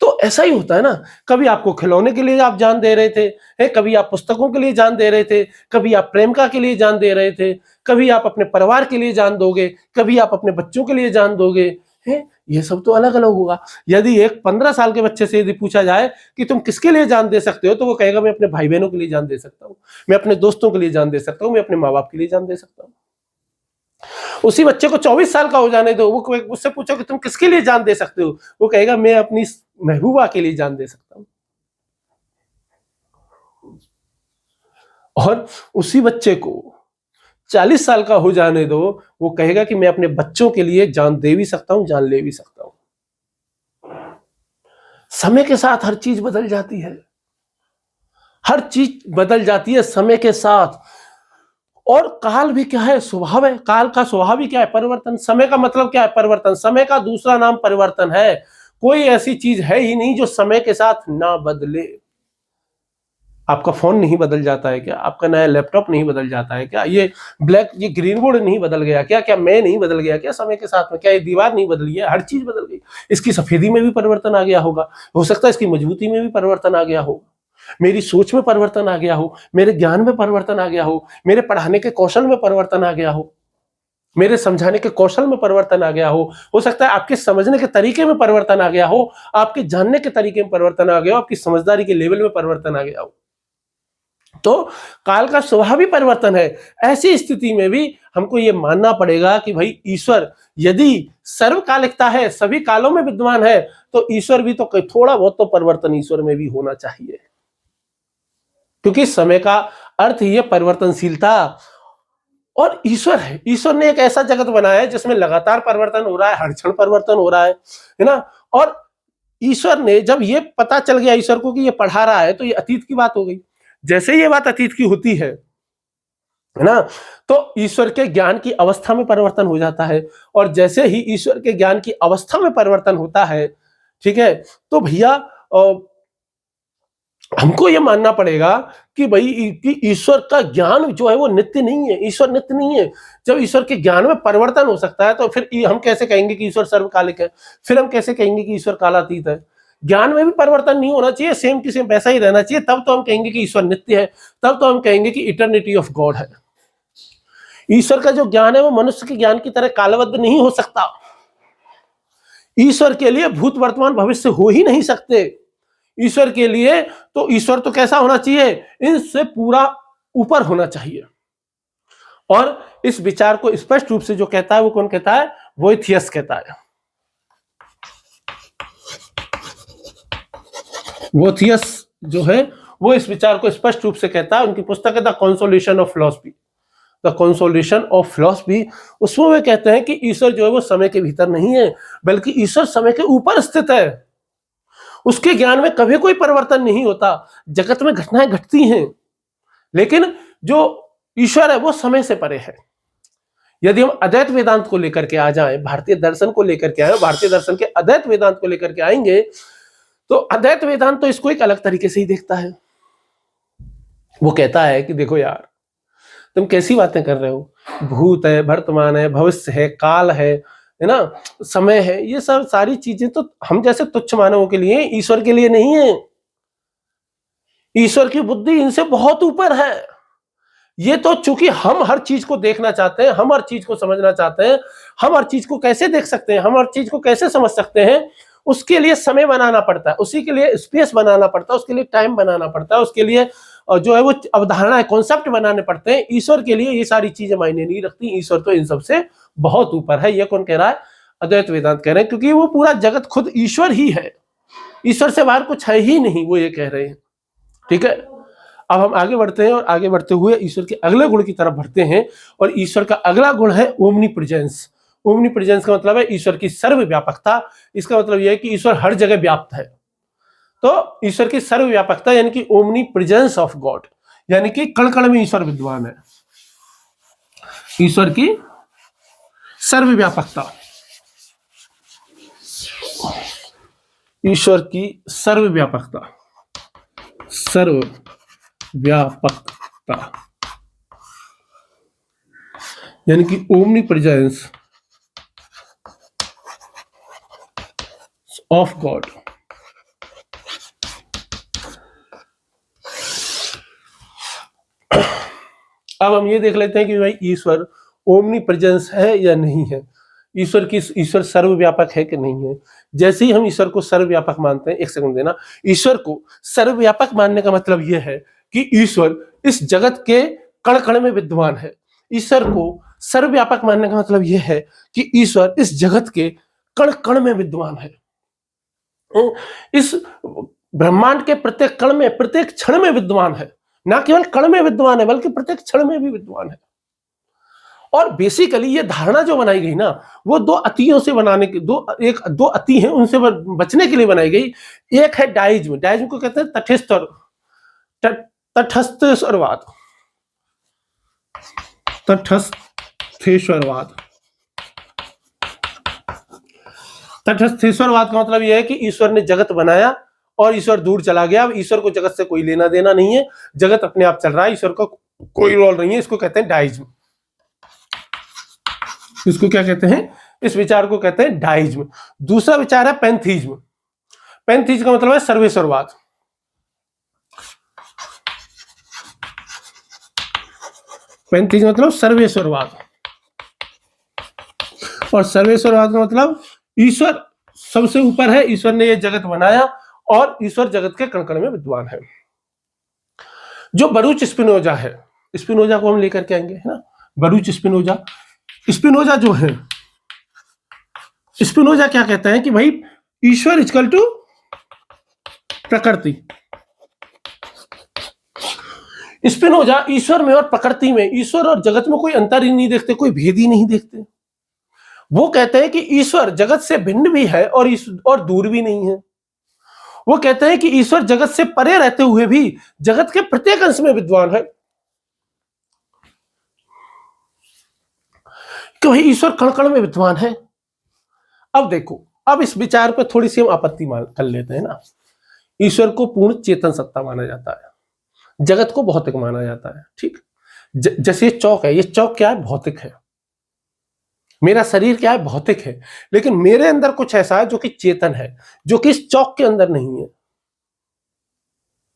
तो ऐसा ही होता है ना, कभी आपको खिलौने के लिए आप जान दे रहे थे, कभी आप पुस्तकों के लिए जान दे रहे थे, कभी आप प्रेमिका के लिए जान दे रहे थे, कभी आप अपने परिवार के लिए जान दोगे, कभी आप अपने बच्चों के लिए जान दोगे। ये सब तो अलग अलग होगा। यदि एक 15 साल के बच्चे से यदि पूछा जाए कि तुम किसके लिए जान दे सकते हो, तो वो कहेगा मैं अपने भाई बहनों के लिए जान दे सकता हूँ, मैं अपने दोस्तों के लिए जान दे सकता हूँ, मैं अपने माँ बाप के लिए जान दे सकता हूँ। उसी बच्चे को 24 साल का हो जाने दो, वो उससे पूछो कि तुम किसके लिए जान दे सकते हो, वो कहेगा मैं अपनी महबूबा के लिए जान दे सकता हूं। और उसी बच्चे को 40 साल का हो जाने दो, वो कहेगा कि मैं अपने बच्चों के लिए जान दे भी सकता हूं, जान ले भी सकता हूं। समय के साथ हर चीज बदल जाती है, हर चीज बदल जाती है समय के साथ। और काल भी क्या है, स्वभाव है। काल का स्वभाव ही क्या है, परिवर्तन। समय का मतलब क्या है, परिवर्तन। समय का दूसरा नाम परिवर्तन है। कोई ऐसी चीज है ही नहीं जो समय के साथ ना बदले। आपका फोन नहीं बदल जाता है क्या? आपका नया लैपटॉप नहीं बदल जाता है क्या? ये ग्रीन बोर्ड नहीं बदल गया क्या? क्या मैं नहीं बदल गया क्या समय के साथ में? क्या ये दीवार नहीं बदल गया? हर चीज बदल गई। इसकी सफेदी में भी परिवर्तन आ गया होगा, हो सकता है इसकी मजबूती में भी परिवर्तन आ गया हो, मेरी सोच में परिवर्तन आ गया हो, मेरे ज्ञान में परिवर्तन आ गया हो, मेरे पढ़ाने के कौशल में परिवर्तन आ गया हो। मेरे समझाने के कौशल में परिवर्तन आ गया हो सकता है आपके समझने के तरीके में परिवर्तन आ गया हो, आपके जानने के तरीके में परिवर्तन आ गया हो, आपकी समझदारी के लेवल में परिवर्तन आ गया हो। तो काल का स्वभाव ही परिवर्तन है। ऐसी स्थिति में भी हमको ये मानना पड़ेगा कि भाई ईश्वर यदि सर्वकालिकता है, सभी कालों में विद्यमान है, तो ईश्वर भी तो थोड़ा बहुत तो परिवर्तन ईश्वर में भी होना चाहिए, क्योंकि समय का अर्थ ही है परिवर्तनशीलता। और ईश्वर है, ईश्वर ने एक ऐसा जगत बनाया है जिसमें लगातार परिवर्तन हो रहा है, हर क्षण परिवर्तन हो रहा है ना। और ईश्वर ने जब ये पता चल गया ईश्वर को कि ये पढ़ा रहा है, तो ये अतीत की बात हो गई। जैसे ये बात अतीत की होती है ना, तो ईश्वर के ज्ञान की अवस्था में परिवर्तन हो जाता है। और जैसे ही ईश्वर के ज्ञान की अवस्था में परिवर्तन होता है, ठीक है, तो भैया हमको ये मानना पड़ेगा कि भाई कि ईश्वर का ज्ञान जो है वो नित्य नहीं है, ईश्वर नित्य नहीं है। जब ईश्वर के ज्ञान में परिवर्तन हो सकता है, तो फिर हम कैसे कहेंगे कि ईश्वर सर्वकालिक है? फिर हम कैसे कहेंगे कि ईश्वर कालातीत है? ज्ञान में भी परिवर्तन नहीं होना चाहिए, सेम टू सेम वैसा ही रहना चाहिए, तब तो हम कहेंगे कि ईश्वर नित्य है, तब तो हम कहेंगे कि इटर्निटी ऑफ गॉड है। ईश्वर का जो ज्ञान है वो मनुष्य के ज्ञान की तरह कालबद्ध नहीं हो सकता। ईश्वर के लिए भूत वर्तमान भविष्य हो ही नहीं सकते। ईश्वर के लिए तो ईश्वर तो कैसा होना चाहिए? इनसे पूरा ऊपर होना चाहिए। और इस विचार को स्पष्ट रूप से जो कहता है वो कौन कहता है? वोइथियस कहता है। वोइथियस जो है वो इस विचार को स्पष्ट रूप से कहता है। उनकी पुस्तक है the consolation of philosophy, the consolation of philosophy. उसमें वे कहते हैं कि ईश्वर जो है वो समय के भीतर नहीं है, बल्कि ईश्वर समय के ऊपर स्थित है। उसके ज्ञान में कभी कोई परिवर्तन नहीं होता। जगत में घटनाएं घटती हैं, लेकिन जो ईश्वर है वो समय से परे है। यदि हम अद्वैत वेदांत को लेकर के आ जाएं, भारतीय दर्शन को लेकर के आए, भारतीय दर्शन के अद्वैत वेदांत को लेकर के आएंगे, तो अद्वैत वेदांत तो इसको एक अलग तरीके से ही देखता है। वो कहता है कि देखो यार, तुम कैसी बातें कर रहे हो? भूत है, वर्तमान है, भविष्य है, काल है ना, समय है, ये सब सारी चीजें तो हम जैसे तुच्छ मानवों के लिए, ईश्वर के लिए नहीं है। ईश्वर की बुद्धि इनसे बहुत ऊपर है। ये तो चूंकि हम हर चीज को देखना चाहते हैं, हम हर चीज को समझना चाहते हैं, हम हर चीज को कैसे देख सकते हैं, हम हर चीज को कैसे समझ सकते हैं, उसके लिए समय बनाना पड़ता है, उसी के लिए स्पेस बनाना पड़ता है, उसके लिए टाइम बनाना पड़ता है, उसके लिए जो है वो अवधारणा है, कॉन्सेप्ट बनाने पड़ते हैं। ईश्वर के लिए ये सारी चीजें मायने नहीं रखती। ईश्वर तो इन सबसे बहुत ऊपर है। ये कौन कह रहा है? अद्वैत वेदांत कह रहे हैं, क्योंकि वो पूरा जगत खुद ईश्वर ही है, ईश्वर से बाहर कुछ है ही नहीं, वो ये कह रहे हैं। ठीक है, अब हम आगे बढ़ते हैं और आगे बढ़ते हुए ईश्वर के अगले गुण की तरफ बढ़ते हैं। और ईश्वर का अगला गुण है ओमनी प्रेजेंस। ओमनी प्रेजेंस का मतलब है ईश्वर की सर्वव्यापकता। इसका मतलब यह है कि ईश्वर हर जगह व्याप्त है। तो ईश्वर की सर्वव्यापकता यानी कि ओमनी प्रेजेंस ऑफ गॉड, यानी कि कण कण में ईश्वर विद्यमान है। ईश्वर की सर्वव्यापकता, ईश्वर की सर्वव्यापकता, सर्वव्यापकता यानी कि ओमनी प्रेजेंस ऑफ गॉड। अब हम ये देख लेते हैं कि भाई ईश्वर ओमनी प्रेजेंस है या नहीं है, ईश्वर सर्वव्यापक है कि नहीं है। जैसे ही हम ईश्वर को सर्वव्यापक मानते हैं, एक सेकंड देना, ईश्वर को सर्वव्यापक मानने का मतलब यह है कि ईश्वर इस जगत के कण कण में विद्यमान है। ईश्वर को सर्वव्यापक मानने का मतलब यह है कि ईश्वर इस जगत के कण कण में विद्यमान है। इस ब्रह्मांड के प्रत्येक कण में, प्रत्येक क्षण में विद्यमान है। ना केवल कण में विद्यमान है, बल्कि प्रत्येक क्षण में भी विद्यमान है। और बेसिकली ये धारणा जो बनाई गई ना, वो दो अतियों से बनाने की, दो अति हैं, उनसे बचने के लिए बनाई गई। एक है डाइज्म, डाइज्म को कहते हैं तटस्थेश्वरवाद। तटस्थेश्वरवाद, तटस्थेश्वरवाद का मतलब यह है कि ईश्वर ने जगत बनाया और ईश्वर दूर चला गया। अब ईश्वर को जगत से कोई लेना देना नहीं है, जगत अपने आप चल रहा है, ईश्वर का कोई रोल नहीं है। इसको कहते हैं डाइज्म। इसको क्या कहते हैं? इस विचार को कहते हैं डाइज्म। दूसरा विचार है पैंथीज्म। पैंथीज्म का मतलब है सर्वेश्वरवाद। पैंथीज्म मतलब सर्वेश्वरवाद। और सर्वेश्वरवाद का मतलब ईश्वर सबसे ऊपर है, ईश्वर ने ये जगत बनाया और ईश्वर जगत के कण कण में विद्वान है। जो बरूच स्पिनोजा है, स्पिनोजा को हम लेकर के आएंगे, है ना, बरूच स्पिनोजा। स्पिनोजा जो है, स्पिनोजा क्या कहते हैं कि भाई ईश्वर इक्वल टू प्रकृति। स्पिनोजा ईश्वर में और प्रकृति में, ईश्वर और जगत में कोई अंतर ही नहीं देखते, कोई भेद ही नहीं देखते। वो कहते हैं कि ईश्वर जगत से भिन्न भी है और दूर भी नहीं है। वो कहते हैं कि ईश्वर जगत से परे रहते हुए भी जगत के प्रत्येक अंश में विद्वान है, कि भाई ईश्वर कण कण में विद्वान है। अब देखो, अब इस विचार पर थोड़ी सी हम आपत्ति कर लेते हैं ना। ईश्वर को पूर्ण चेतन सत्ता माना जाता है, जगत को भौतिक माना जाता है, ठीक। जैसे ये चौक है, ये चौक क्या है, भौतिक है। मेरा शरीर क्या है, भौतिक है, लेकिन मेरे अंदर कुछ ऐसा है जो कि चेतन है, जो कि इस चौक के अंदर नहीं है।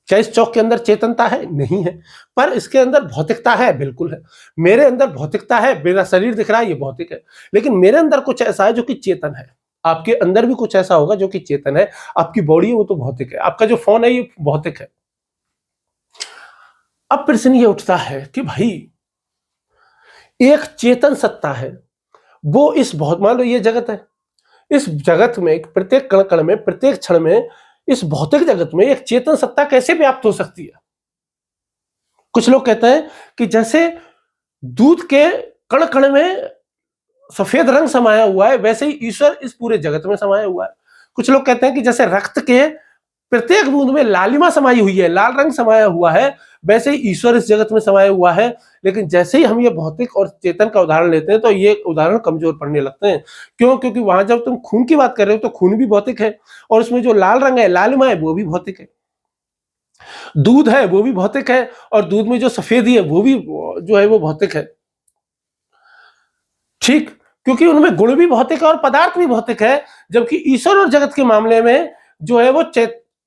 क्या इस चौक के अंदर चेतनता है? नहीं है, पर इसके अंदर भौतिकता है, बिल्कुल है। मेरे अंदर भौतिकता है, मेरा शरीर दिख रहा है, ये भौतिक है, लेकिन मेरे अंदर कुछ ऐसा है जो कि चेतन है। आपके अंदर भी कुछ ऐसा होगा जो कि चेतन है। आपकी बॉडी है वो तो भौतिक है, आपका जो फोन है ये भौतिक है। अब प्रश्न ये उठता है कि भाई एक चेतन सत्ता है, वो इस बहुत, मान लो ये जगत है, इस जगत में प्रत्येक कण कण में, प्रत्येक क्षण में, इस भौतिक जगत में एक चेतन सत्ता कैसे व्याप्त हो सकती है? कुछ लोग कहते हैं कि जैसे दूध के कण कण में सफेद रंग समाया हुआ है, वैसे ही ईश्वर इस पूरे जगत में समाया हुआ है। कुछ लोग कहते हैं कि जैसे रक्त के प्रत्येक बूंद में लालिमा समाई हुई है, लाल रंग समाया हुआ है, वैसे ही ईश्वर इस जगत में समाया हुआ है। लेकिन जैसे ही हम ये भौतिक और चेतन का उदाहरण लेते हैं तो ये उदाहरण कमजोर पड़ने लगते हैं। क्यों? क्योंकि वहां जब तुम खून की बात कर रहे हो तो खून भी भौतिक है, और उसमें जो लाल रंग है, लालिमा है, वो भी भौतिक है। दूध है वो भी भौतिक है, और दूध में जो सफेदी है वो भी जो है वो भौतिक है, ठीक, क्योंकि उनमें गुण भी भौतिक है और पदार्थ भी भौतिक है। जबकि ईश्वर और जगत के मामले में जो है वो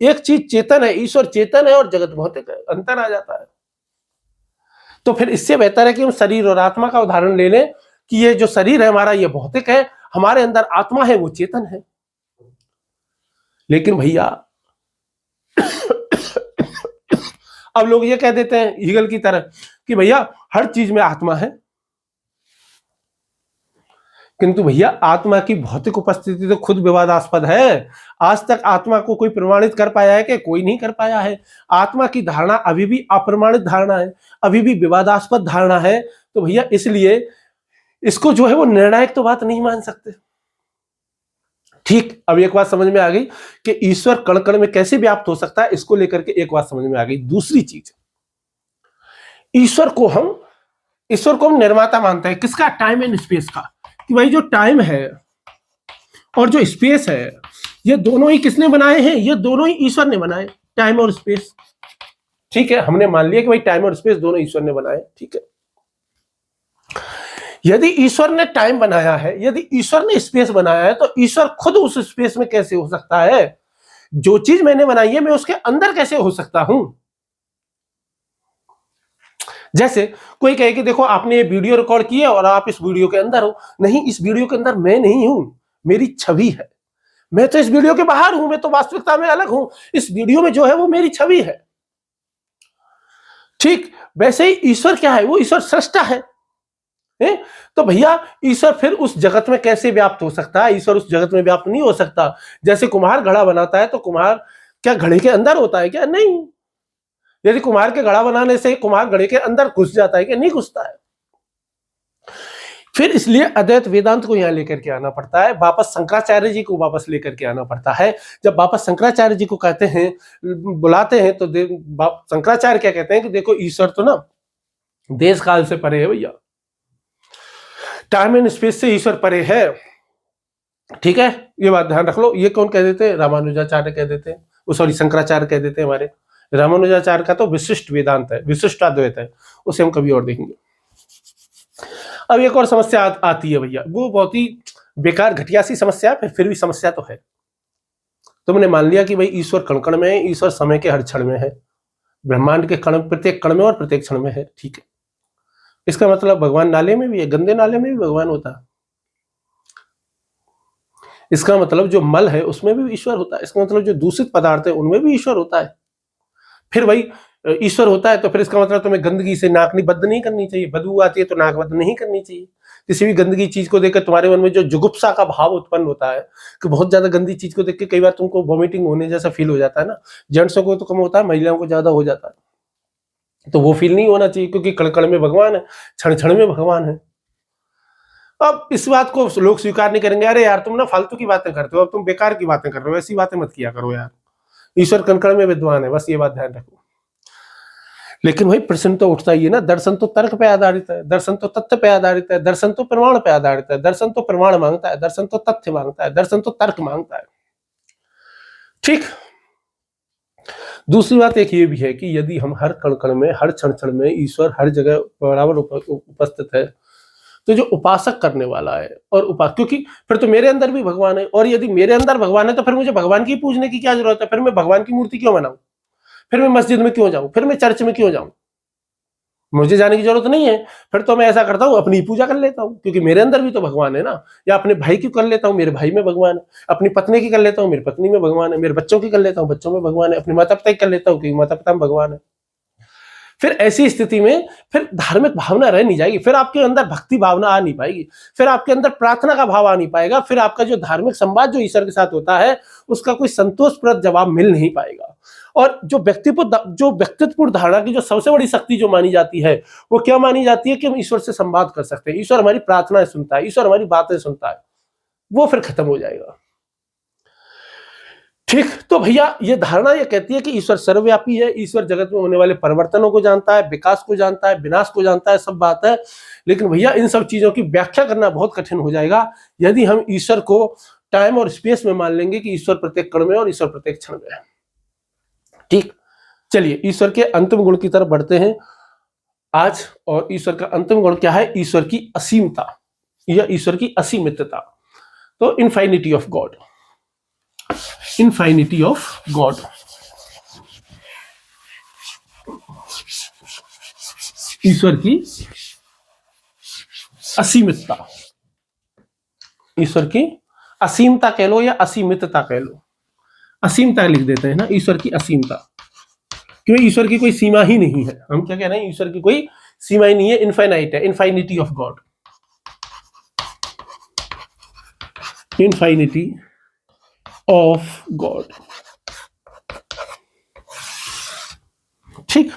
एक चीज चेतन है, ईश्वर चेतन है और जगत भौतिक है, अंतर आ जाता है। तो फिर इससे बेहतर है कि हम शरीर और आत्मा का उदाहरण ले लें कि ये जो शरीर है हमारा ये भौतिक है, हमारे अंदर आत्मा है वो चेतन है। लेकिन भैया अब लोग ये कह देते हैं ईगल की तरह कि भैया हर चीज में आत्मा है, किंतु भैया आत्मा की भौतिक उपस्थिति तो खुद विवादास्पद है। आज तक आत्मा को कोई प्रमाणित कर पाया है कि? कोई नहीं कर पाया है। आत्मा की धारणा अभी भी अप्रमाणित धारणा है, अभी भी विवादास्पद धारणा है। तो भैया इसलिए इसको जो है वो निर्णायक तो बात नहीं मान सकते, ठीक। अब एक बात समझ में आ गई कि ईश्वर कण कण में कैसे व्याप्त हो सकता है, इसको लेकर के एक बात समझ में आ गई। दूसरी चीज, ईश्वर को हम निर्माता मानते हैं, किसका? टाइम एंड स्पेस का। कि भाई जो टाइम है और जो स्पेस है ये दोनों ही किसने बनाए हैं? ये दोनों ही ईश्वर ने बनाए, टाइम और स्पेस, ठीक है। हमने मान लिया कि भाई टाइम और स्पेस दोनों ईश्वर ने बनाए, ठीक है। यदि ईश्वर ने टाइम बनाया है, यदि ईश्वर ने स्पेस बनाया है, तो ईश्वर खुद उस स्पेस में कैसे हो सकता है? जो चीज मैंने बनाई है मैं उसके अंदर कैसे हो सकता हूं? जैसे कोई कहे कि देखो आपने ये वीडियो रिकॉर्ड की है और आप इस वीडियो के अंदर हो। नहीं, इस वीडियो के अंदर मैं नहीं हूं, मेरी छवि है। मैं तो इस वीडियो के बाहर हूं, मैं तो वास्तविकता में अलग हूं। इस वीडियो में जो है वो मेरी छवि है, ठीक। वैसे ही ईश्वर क्या है? वो ईश्वर सृष्टा है। तो भैया ईश्वर फिर उस जगत में कैसे व्याप्त हो सकता है? ईश्वर उस जगत में व्याप्त नहीं हो सकता। जैसे कुम्हार घड़ा बनाता है तो कुम्हार क्या घड़े के अंदर होता है क्या? नहीं। यदि कुम्हार के घड़ा बनाने से कुम्हार घड़े के अंदर घुस जाता है क्या? नहीं घुसता है। फिर इसलिए अद्वैत वेदांत को यहां लेकर के आना पड़ता है, वापस शंकराचार्य जी को वापस लेकर के आना पड़ता है। जब वापस शंकराचार्य जी को कहते हैं, बुलाते हैं, तो शंकराचार्य क्या कहते हैं कि देखो ईश्वर तो ना देश काल से परे है भैया, टाइम एंड स्पेस से ईश्वर परे है, ठीक है। ये बात ध्यान रख लो। ये कौन कह देते हैं? रामानुजाचार्य कह देते हैं, सॉरी शंकराचार्य कह देते हैं। हमारे रामानुजाचार्य का तो विशिष्ट वेदांत है, विशिष्ट अद्वैत है, उसे हम कभी और देखेंगे। अब एक और समस्या आती है भैया, वो बहुत ही बेकार घटिया सी समस्या है, फिर भी समस्या तो है। तुमने मान लिया कि भाई ईश्वर कण कण में है, ईश्वर समय के हर क्षण में है, ब्रह्मांड के कण प्रत्येक कण में और प्रत्येक क्षण में है, ठीक है। इसका मतलब भगवान नाले में भी है, गंदे नाले में भी भगवान होता है, इसका मतलब जो मल है उसमें भी ईश्वर होता है, इसका मतलब जो दूषित पदार्थ है उनमें भी ईश्वर होता है। फिर भाई ईश्वर होता है तो फिर इसका मतलब तुम्हें गंदगी से नाक बंद नहीं करनी चाहिए, बदबू आती है तो नाक बंद नहीं करनी चाहिए। किसी भी गंदगी चीज को देखकर तुम्हारे मन में जो जुगुप्सा का भाव उत्पन्न होता है कि बहुत ज्यादा गंदी चीज को देख के कई बार तुमको वॉमिटिंग होने जैसा फील हो जाता है ना, जेंट्सों को तो कम होता है, महिलाओं को ज्यादा हो जाता है। तो वो फील नहीं होना चाहिए, क्योंकि कण कण में भगवान है, क्षण क्षण में भगवान है। अब इस बात को लोग स्वीकार नहीं करेंगे, अरे यार तुम ना फालतू की बातें करते हो, अब तुम बेकार की बातें कर रहे हो, ऐसी बातें मत किया करो यार, ईश्वर कण कण में विद्वान है, बस ये बात ध्यान रखो। लेकिन भाई प्रश्न तो उठता ही है ना, दर्शन तो तर्क पे आधारित है, दर्शन तो तथ्य पे आधारित है, दर्शन तो प्रमाण पे आधारित है, दर्शन तो प्रमाण मांगता है, दर्शन तो तथ्य मांगता है, दर्शन तो तर्क मांगता है। ठीक। दूसरी बात एक ये भी है कि यदि हम हर कण कण में, हर क्षण क्षण में ईश्वर हर जगह बराबर उपस्थित है, तो जो उपासक करने वाला है और क्योंकि फिर तो मेरे अंदर भी भगवान है, और यदि मेरे अंदर भगवान है तो फिर मुझे भगवान की पूजने की क्या जरूरत है, फिर मैं भगवान की मूर्ति क्यों बनाऊं, फिर मैं मस्जिद में क्यों जाऊं, फिर मैं चर्च में क्यों जाऊं, मुझे जाने की जरूरत नहीं है। फिर तो मैं ऐसा करता हूं, अपनी पूजा कर लेता हूं, क्योंकि मेरे अंदर भी तो भगवान है ना। या अपने भाई की कर लेता हूं, मेरे भाई में भगवान है, अपनी पत्नी की कर लेता हूं, मेरी पत्नी में भगवान है, मेरे बच्चों की कर लेता हूं, बच्चों में भगवान है, अपने माता पिता की कर लेता हूं, क्योंकि माता पिता में भगवान है। फिर ऐसी स्थिति में फिर धार्मिक भावना रह नहीं जाएगी, फिर आपके अंदर भक्ति भावना आ नहीं पाएगी, फिर आपके अंदर प्रार्थना का भाव आ नहीं पाएगा, फिर आपका जो धार्मिक संवाद जो ईश्वर के साथ होता है उसका कोई संतोषप्रद जवाब मिल नहीं पाएगा। और जो व्यक्तित्वपूर्ण धारणा की जो सबसे बड़ी शक्ति जो मानी जाती है, वो क्या मानी जाती है कि हम ईश्वर से संवाद कर सकते हैं, ईश्वर हमारी प्रार्थनाएं सुनता है, ईश्वर हमारी बातें सुनता है, वो फिर खत्म हो जाएगा। ठीक। तो भैया ये धारणा ये कहती है कि ईश्वर सर्वव्यापी है, ईश्वर जगत में होने वाले परिवर्तनों को जानता है, विकास को जानता है, विनाश को जानता है, सब बात है। लेकिन भैया इन सब चीजों की व्याख्या करना बहुत कठिन हो जाएगा यदि हम ईश्वर को टाइम और स्पेस में मान लेंगे कि ईश्वर प्रत्येक कण में और ईश्वर प्रत्येक क्षण में है। ठीक। चलिए ईश्वर के अंतिम गुण की तरफ बढ़ते हैं आज। और ईश्वर का अंतिम गुण क्या है? ईश्वर की असीमता या ईश्वर की असीमितता। तो इनफाइनिटी ऑफ गॉड, इनफाइनिटी ऑफ गॉड। ईश्वर की असीमितता, ईश्वर की असीमता कह लो या असीमितता कह लो, असीमता लिख देते हैं ना, ईश्वर की असीमता, क्योंकि ईश्वर की कोई सीमा ही नहीं है। हम क्या कह रहे हैं? ईश्वर की कोई सीमा ही नहीं है, इनफाइनाइट है, इनफाइनिटी ऑफ गॉड, इनफाइनिटी ऑफ गॉड। ठीक।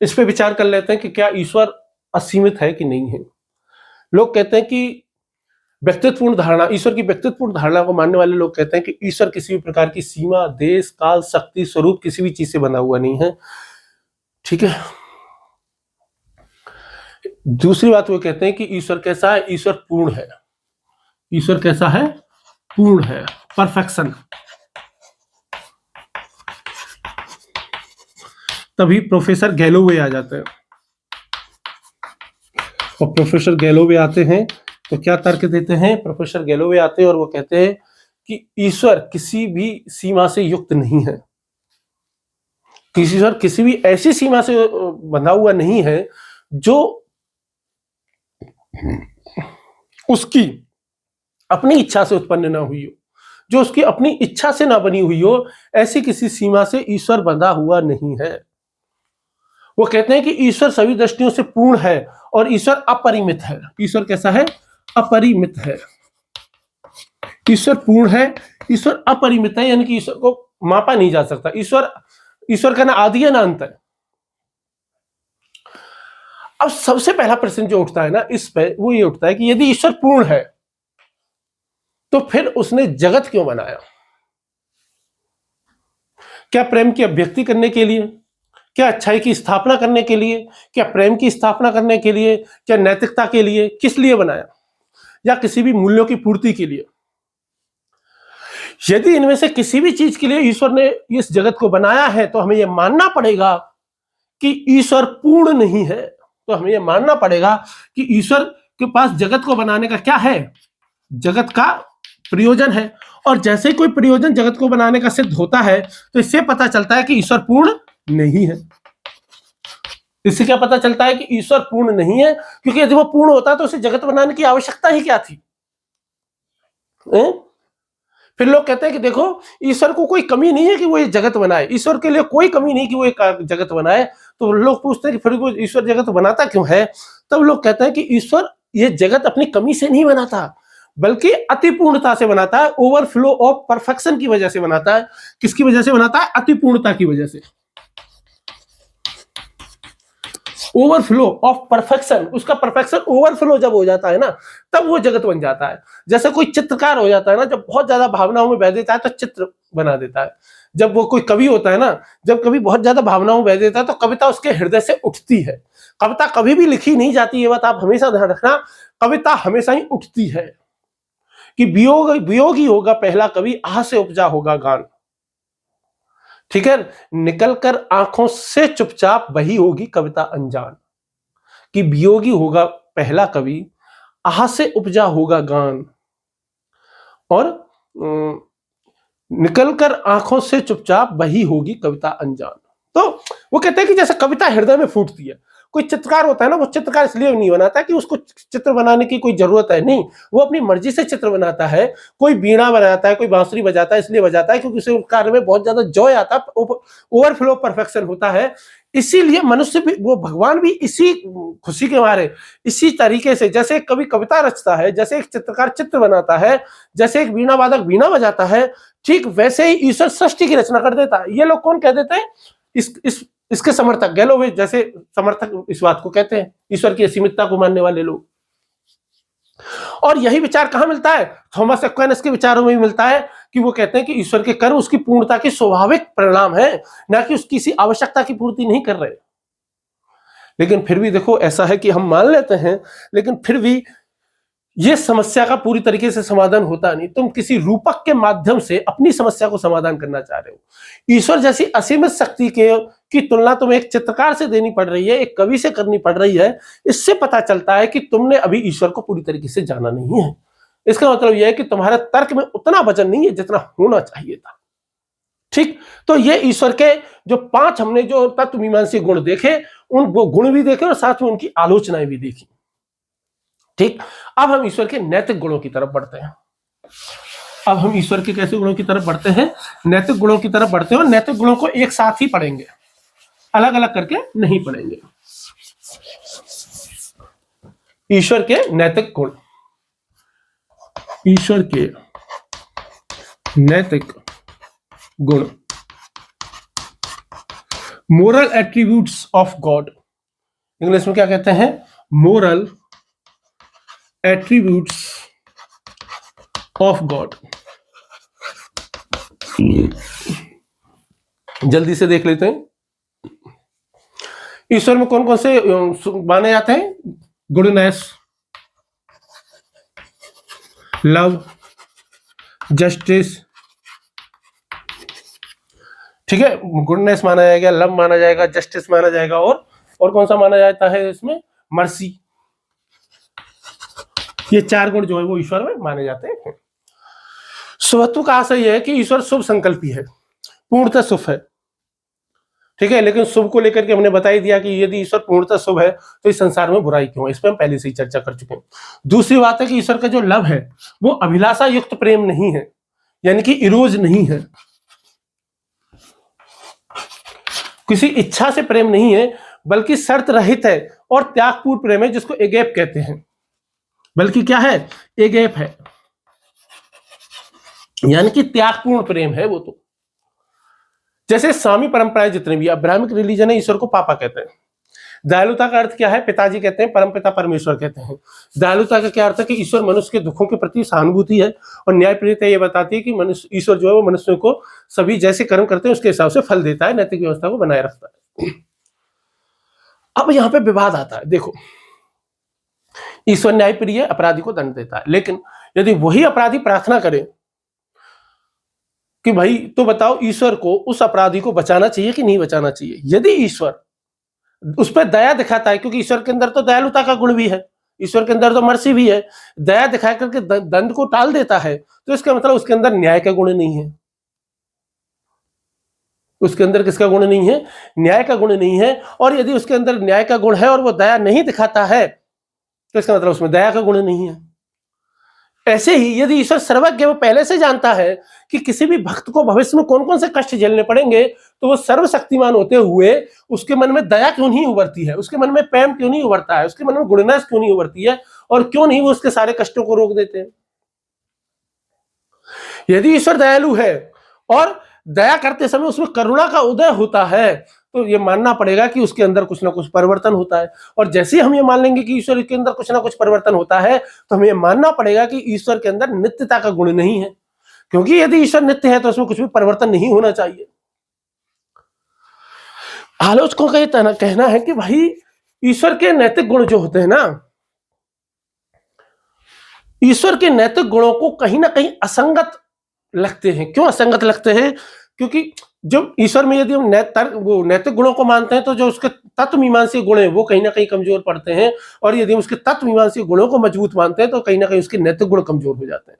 इस पे विचार कर लेते हैं कि क्या ईश्वर असीमित है कि नहीं है। लोग कहते हैं कि व्यक्तित्वपूर्ण धारणा, ईश्वर की व्यक्तित्वपूर्ण धारणा को मानने वाले लोग कहते हैं कि ईश्वर किसी भी प्रकार की सीमा, देश, काल, शक्ति, स्वरूप किसी भी चीज से बना हुआ नहीं है। ठीक है। दूसरी बात वो कहते हैं कि ईश्वर कैसा है? ईश्वर पूर्ण है। ईश्वर कैसा है? पूर्ण है, परफेक्शन। तभी प्रोफेसर गैलोवे आ जाते हैं, और प्रोफेसर गैलोवे आते हैं तो क्या तर्क देते हैं? प्रोफेसर गैलोवे आते हैं और वो कहते हैं कि ईश्वर किसी भी सीमा से युक्त नहीं है, ईश्वर किसी भी ऐसी सीमा से बंधा हुआ नहीं है जो उसकी अपनी इच्छा से उत्पन्न ना हुई हो, जो उसकी अपनी इच्छा से ना बनी हुई हो, ऐसी किसी सीमा से ईश्वर बंधा हुआ नहीं है। वो कहते हैं कि ईश्वर सभी दृष्टियों से पूर्ण है और ईश्वर अपरिमित है। ईश्वर कैसा है? अपरिमित है। ईश्वर पूर्ण है, ईश्वर अपरिमित है, यानी कि ईश्वर को मापा नहीं जा सकता। ईश्वर का ना आदि है ना अंत है। अब सबसे पहला प्रश्न जो उठता है ना इस पे, वो ये उठता है कि यदि ईश्वर पूर्ण है तो फिर उसने जगत क्यों बनाया? क्या प्रेम की अभिव्यक्ति करने के लिए? क्या अच्छाई की स्थापना करने के लिए? क्या प्रेम की स्थापना करने के लिए? क्या नैतिकता के लिए? किस लिए बनाया? या किसी भी मूल्यों की पूर्ति के लिए? यदि इनमें से किसी भी चीज के लिए ईश्वर ने इस जगत को बनाया है तो हमें यह मानना पड़ेगा कि ईश्वर पूर्ण नहीं है। तो हमें यह मानना पड़ेगा कि ईश्वर के पास जगत को बनाने का क्या है? जगत का प्रयोजन है। और जैसे कोई प्रयोजन जगत को बनाने का सिद्ध होता है तो इससे पता चलता है कि ईश्वर पूर्ण नहीं है। इससे क्या पता चलता है कि ईश्वर पूर्ण नहीं है? क्योंकि यदि वो पूर्ण होता तो उसे जगत बनाने की आवश्यकता ही क्या थी? फिर लोग कहते हैं कि देखो ईश्वर को कोई कमी नहीं है कि वो ये जगत बनाए, ईश्वर के लिए कोई कमी नहीं कि वो एक जगत बनाए। तो लोग पूछते हैं कि फिर वो ईश्वर जगत बनाता क्यों है? तब लोग कहते हैं कि ईश्वर ये जगत अपनी कमी से नहीं बनाता, बल्कि अतिपूर्णता से बनाता है, ओवरफ्लो ऑफ परफेक्शन की वजह से बनाता है। किसकी वजह से बनाता है? अतिपूर्णता की वजह से। ओवरफ्लो ऑफ परफेक्शन, उसका परफेक्शन ओवरफ्लो जब हो जाता है ना, तब वो जगत बन जाता है। जैसे कोई चित्रकार हो जाता है ना, जब बहुत ज्यादा भावनाओं में बह देता है तो चित्र बना देता है। जब वो कोई कवि होता है ना, जब कभी बहुत ज्यादा भावनाओं में बह देता है तो कविता उसके हृदय से उठती है। कविता कभी भी लिखी नहीं जाती, ये बात आप हमेशा ध्यान रखना, कविता हमेशा ही उठती है। कि वियोग वियोग ही होगा पहला कवि, आह से उपजा होगा गान। ठीक है, निकल कर आंखों से चुपचाप वही होगी कविता अनजान। कि वियोगी होगा पहला कवि, आह से उपजा होगा गान, और निकल कर आंखों से चुपचाप वही होगी कविता अनजान। तो वो कहते हैं कि जैसे कविता हृदय में फूटती है। कोई चित्रकार होता है ना, वो चित्रकार इसलिए नहीं बनाता कि उसको चित्र बनाने की कोई जरूरत है, नहीं, वो अपनी मर्जी से चित्र बनाता है। कोई बीड़ा बजाता है, कोई बांसुरी बजाता है, इसलिए बजाता है क्योंकि उसे कार्य में बहुत ज्यादा जॉय आता है, ओवरफ्लो परफेक्शन होता है। इसीलिए मनुष्य भी, वो भगवान भी इसी खुशी के मारे, इसी तरीके से, जैसे कवि कविता रचता है, जैसे एक चित्रकार चित्र बनाता है, जैसे एक बीणा वादक बीणा बजाता है, ठीक वैसे ही ईश्वर सृष्टि की रचना कर देता है। ये लोग कौन कह देते हैं? इसके समर्थक गैलोवे जैसे समर्थक इस बात को कहते हैं, ईश्वर की असीमितता को मानने वाले लोग। और यही विचार कहां मिलता है? थॉमस एक्विनास के विचारों में भी मिलता है कि वो कहते हैं कि ईश्वर के कर्म उसकी पूर्णता की स्वाभाविक परिणाम है, ना कि उसकी किसी आवश्यकता की पूर्ति नहीं कर रहे। लेकिन फिर भी देखो, ऐसा है कि हम मान लेते हैं, लेकिन फिर भी ये समस्या का पूरी तरीके से समाधान होता नहीं। तुम किसी रूपक के माध्यम से अपनी समस्या को समाधान करना चाह रहे हो। ईश्वर जैसी असीमित शक्ति की तुलना तुम्हें एक चित्रकार से देनी पड़ रही है, एक कवि से करनी पड़ रही है। इससे पता चलता है कि तुमने अभी ईश्वर को पूरी तरीके से जाना नहीं है। इसका मतलब यह है कि तुम्हारे तर्क में उतना वजन नहीं है जितना होना चाहिए था। ठीक, तो ये ईश्वर के जो 5 हमने जो तत्व मीमांसी गुण देखे, उन वो गुण भी देखे और साथ में उनकी आलोचनाएं भी देखी। ठीक, अब हम ईश्वर के नैतिक गुणों की तरफ बढ़ते हैं। अब हम ईश्वर के कैसे गुणों की तरफ बढ़ते हैं? नैतिक गुणों की तरफ बढ़ते हैं, और नैतिक गुणों को एक साथ ही पढ़ेंगे, अलग अलग करके नहीं पढ़ेंगे। ईश्वर के नैतिक गुण, ईश्वर के नैतिक गुण, moral attributes of God. English में क्या कहते हैं? Moral attributes of God. जल्दी से देख लेते हैं ईश्वर में कौन कौन से माने जाते हैं। गुडनेस, लव, जस्टिस, ठीक है, गुडनेस माना जाएगा, लव माना जाएगा, जस्टिस माना जाएगा, और कौन सा माना जाता है इसमें? मर्सी। ये 4 गुण जो है वो ईश्वर में माने जाते हैं। शुभत्व का आशय है कि ईश्वर शुभ संकल्पी है, पूर्णतः शुभ है। ठीक है, लेकिन शुभ को लेकर के हमने बता ही दिया कि यदि ईश्वर पूर्णतः शुभ है तो इस संसार में बुराई क्यों है, इस पर हम पहले से ही चर्चा कर चुके हैं। दूसरी बात है कि ईश्वर का जो लव है वो अभिलाषा युक्त प्रेम नहीं है, यानी कि इरोज नहीं है, किसी इच्छा से प्रेम नहीं है, बल्कि शर्त रहित है और त्यागपूर्ण प्रेम है, जिसको एगेप कहते हैं। बल्कि क्या है? एगेप है, यानी कि त्यागपूर्ण प्रेम है वो। तो जैसे स्वामी परंपराएं जितने भी अब्राहमिक रिलीजन है, ईश्वर को पापा कहते हैं। दयालुता का अर्थ क्या है? पिताजी कहते हैं, परमपिता परमेश्वर कहते हैं। दयालुता का क्या अर्थ है? कि ईश्वर मनुष्य के दुखों के प्रति सहानुभूति है, और न्यायप्रियता ये बताती है कि मनुष्य, ईश्वर जो है वो मनुष्यों को सभी जैसे कर्म करते हैं उसके हिसाब से फल देता है, नैतिक व्यवस्था को बनाए रखता है। अब यहां पे विवाद आता है। देखो, ईश्वर न्यायप्रिय है, अपराधी को दंड देता है, लेकिन यदि वही अपराधी प्रार्थना करे कि भाई तो बताओ ईश्वर को उस अपराधी को बचाना चाहिए कि नहीं बचाना चाहिए, यदि ईश्वर उस पर दया दिखाता है, क्योंकि ईश्वर के अंदर तो दयालुता का गुण भी है, ईश्वर के अंदर तो मर्सी भी है, दया दिखा करके दंड को टाल देता है, तो इसका मतलब उसके अंदर न्याय का गुण नहीं है। उसके अंदर किसका गुण नहीं है? न्याय का गुण नहीं है। और यदि उसके अंदर न्याय का गुण है और वो दया नहीं दिखाता है, तो इसका मतलब उसमें दया का गुण नहीं है। ऐसे ही यदि ईश्वर सर्वज्ञ वो पहले से जानता है कि किसी भी भक्त को भविष्य में कौन कौन से कष्ट झेलने पड़ेंगे, तो वो सर्वशक्तिमान होते हुए उसके मन में दया क्यों नहीं उभरती है, उसके मन में प्रेम क्यों नहीं उभरता है, उसके मन में गुणनाश क्यों नहीं उभरती है, और क्यों नहीं वो उसके सारे कष्टों को रोक देते हैं। यदि ईश्वर दयालु है और दया करते समय उसमें करुणा का उदय होता है, तो ये मानना पड़ेगा कि उसके अंदर कुछ ना कुछ परिवर्तन होता है। और जैसे ही हम ये मान लेंगे कि ईश्वर के अंदर कुछ ना कुछ परिवर्तन होता है, तो हमें ये मानना पड़ेगा कि ईश्वर के अंदर नित्यता का गुण नहीं है, क्योंकि यदि ईश्वर नित्य है तो उसमें कुछ भी परिवर्तन नहीं होना चाहिए। आलोचकों का ये कहना है कि भाई ईश्वर के नैतिक गुण जो होते हैं ना, ईश्वर के नैतिक गुणों को कहीं ना कहीं असंगत लगते हैं। क्यों असंगत लगते हैं? क्योंकि जब ईश्वर में यदि हम वो नैतिक गुणों को मानते हैं, तो जो उसके तत्व मीमांसीय गुण हैं वो कहीं ना कहीं कमजोर पड़ते हैं, और यदि हम उसके तत्व मीमांसीय गुणों को मजबूत मानते हैं, तो कहीं ना कहीं उसके नैतिक गुण कमजोर हो जाते हैं।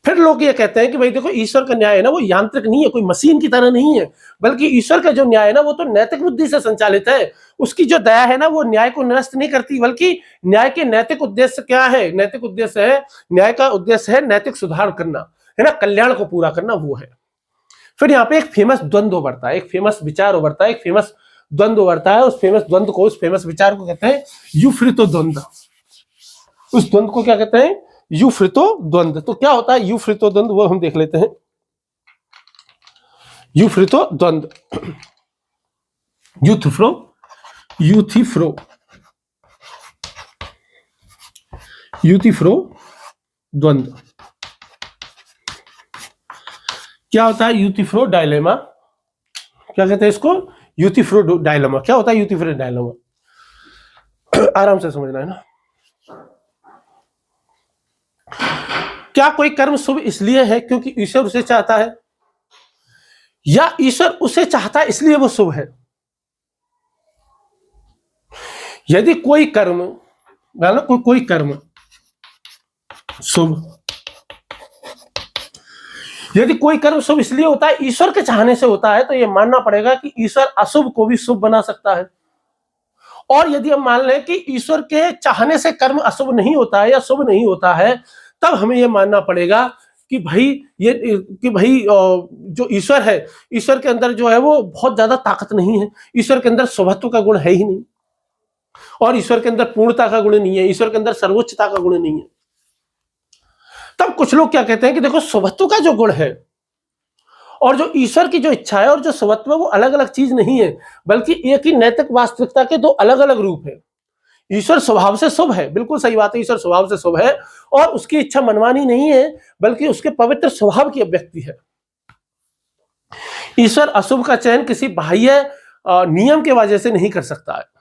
फिर लोग ये कहते हैं कि भाई देखो, ईश्वर का न्याय है ना वो यांत्रिक नहीं है, कोई मशीन की तरह नहीं है, बल्कि ईश्वर का जो न्याय है ना वो तो नैतिक बुद्धि से संचालित है। उसकी जो दया है ना वो न्याय को नष्ट नहीं करती, बल्कि न्याय के नैतिक उद्देश्य क्या है? नैतिक उद्देश्य है, न्याय का उद्देश्य है नैतिक सुधार करना, है ना, कल्याण को पूरा करना, वो है। फिर यहाँ पे एक फेमस द्वंद्व उभरता है, एक फेमस विचार उभरता है, एक फेमस द्वंद्व उभरता है। उस फेमस द्वंद्व को, उस फेमस विचार को कहते हैं यूफ्रितो द्वंद्व। उस द्वंद्व को क्या कहते हैं? यूफ्रितो द्वंद्व। तो क्या होता है यूफ्रितो द्वंद्व, वो हम देख लेते हैं। यूफ्रितो द्वंद्व, यूथिफ्रो द्वंद्व क्या होता है? यूथिफ्रो डायलेमा। क्या कहते हैं इसको? यूथिफ्रो डायलेमा। क्या होता है यूथिफ्रो डायलेमा? आराम से समझना है ना। क्या कोई कर्म शुभ इसलिए है क्योंकि ईश्वर उसे चाहता है, या ईश्वर उसे चाहता है इसलिए वो शुभ है? यदि कोई कर्म, कोई कर्म शुभ, यदि कोई कर्म शुभ इसलिए होता है, ईश्वर के चाहने से होता है, तो यह मानना पड़ेगा कि ईश्वर अशुभ को भी शुभ बना सकता है। और यदि हम मान लें कि ईश्वर के चाहने से कर्म अशुभ नहीं होता है या शुभ नहीं होता है, तब हमें यह मानना पड़ेगा कि भाई जो ईश्वर है, ईश्वर के अंदर जो है वो बहुत ज्यादा ताकत नहीं है, ईश्वर के अंदर शुभत्व का गुण है ही नहीं, और ईश्वर के अंदर पूर्णता का गुण नहीं है, ईश्वर के अंदर सर्वोच्चता का गुण नहीं है। तब कुछ लोग क्या कहते हैं कि देखो, शुभत्व का जो गुण है और जो ईश्वर की जो इच्छा है और जो शुभत्व है, वो अलग अलग चीज नहीं है, बल्कि एक ही नैतिक वास्तविकता के दो अलग अलग रूप है। ईश्वर स्वभाव से शुभ है, बिल्कुल सही बात है, ईश्वर स्वभाव से शुभ है, और उसकी इच्छा मनमानी नहीं है, बल्कि उसके पवित्र स्वभाव की अभिव्यक्ति है। ईश्वर अशुभ का चयन किसी बाह्य नियम के वजह से नहीं कर सकता है।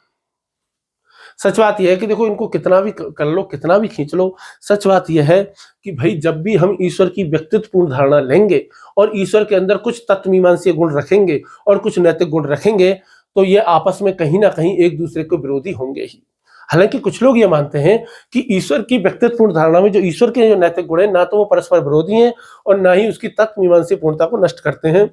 सच बात यह है कि देखो, इनको कितना भी कर लो, कितना भी खींच लो, सच बात यह है कि भाई जब भी हम ईश्वर की व्यक्तित्वपूर्ण धारणा लेंगे और ईश्वर के अंदर कुछ तत्वमीमांसीय गुण रखेंगे और कुछ नैतिक गुण रखेंगे, तो ये आपस में कहीं ना कहीं एक दूसरे के विरोधी होंगे ही। हालांकि कुछ लोग ये मानते हैं कि ईश्वर की व्यक्तित्वपूर्ण धारणा में जो ईश्वर के जो नैतिक गुण है, ना तो वो परस्पर विरोधी हैं और ना ही उसकी तत्वमीमांसीय पूर्णता को नष्ट करते हैं।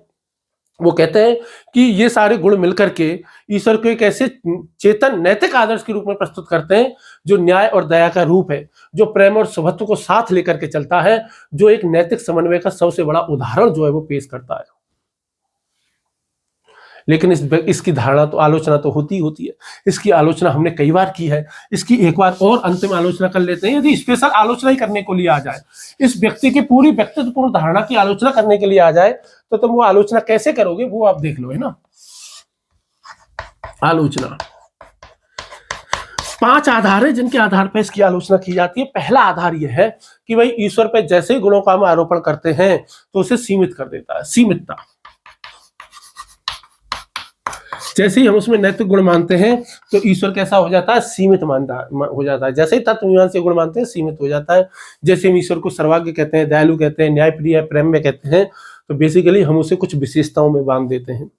वो कहते हैं कि ये सारे गुण मिलकर के ईश्वर को एक ऐसे चेतन नैतिक आदर्श के रूप में प्रस्तुत करते हैं जो न्याय और दया का रूप है, जो प्रेम और शुभत्व को साथ लेकर के चलता है, जो एक नैतिक समन्वय का सबसे बड़ा उदाहरण जो है वो पेश करता है। लेकिन इसकी धारणा तो, आलोचना तो होती है। इसकी आलोचना हमने कई बार की है, इसकी एक बार और अंतिम आलोचना कर लेते हैं। यदि स्पेशल आलोचना ही करने को लिए आ जाए, इस व्यक्ति की पूरी व्यक्तित्वपूर्ण धारणा की आलोचना करने के लिए आ जाए, तो तुम वो आलोचना कैसे करोगे वो आप देख लो, है ना। आलोचना 5 आधार है जिनके आधार पर इसकी आलोचना की जाती है। पहला आधार यह है कि भाई ईश्वर पर जैसे ही गुणों का हम आरोपण करते हैं तो उसे सीमित कर देता है। सीमितता, जैसे ही हम उसमें नैतिक गुण मानते हैं तो ईश्वर कैसा हो जाता है? सीमित हो जाता है। जैसे ही तत्वमीमांसीय गुण मानते हैं, सीमित हो जाता है। जैसे हम ईश्वर को सर्वज्ञ कहते हैं, दयालु कहते हैं, न्यायप्रिय, प्रेममय कहते हैं, तो बेसिकली हम उसे कुछ विशेषताओं में बांध देते हैं।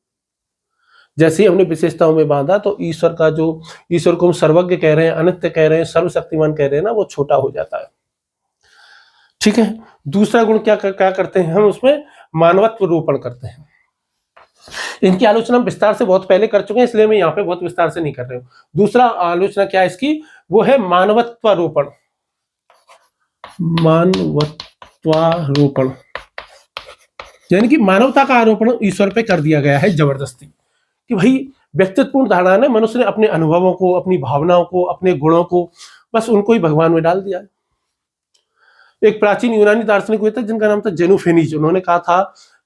जैसे ही हमने विशेषताओं में बांधा तो ईश्वर को हम सर्वज्ञ कह रहे हैं, अनित्य कह रहे हैं, सर्वशक्तिमान कह रहे हैं ना, वो छोटा हो जाता है। ठीक है। दूसरा गुण क्या करते हैं हम उसमें? मानवत्व रोपण करते हैं। इनकी आलोचना विस्तार से बहुत पहले कर चुके हैं, इसलिए मैं यहाँ पे बहुत विस्तार से नहीं कर रहा हूँ। दूसरा आलोचना क्या है इसकी? वो है मानवत्वारोपण। मानवत्वारोपण, यानी कि मानवता का आरोपण ईश्वर पे कर दिया गया है जबरदस्ती, कि भाई व्यक्तित्वपूर्ण धारणा ने मनुष्य ने अपने अनुभवों को, अपनी भावनाओं को, अपने गुणों को, बस उनको ही भगवान में डाल दिया। एक प्राचीन यूनानी दार्शनिक हुए थे जिनका नाम था जेनोफेनीज। उन्होंने कहा था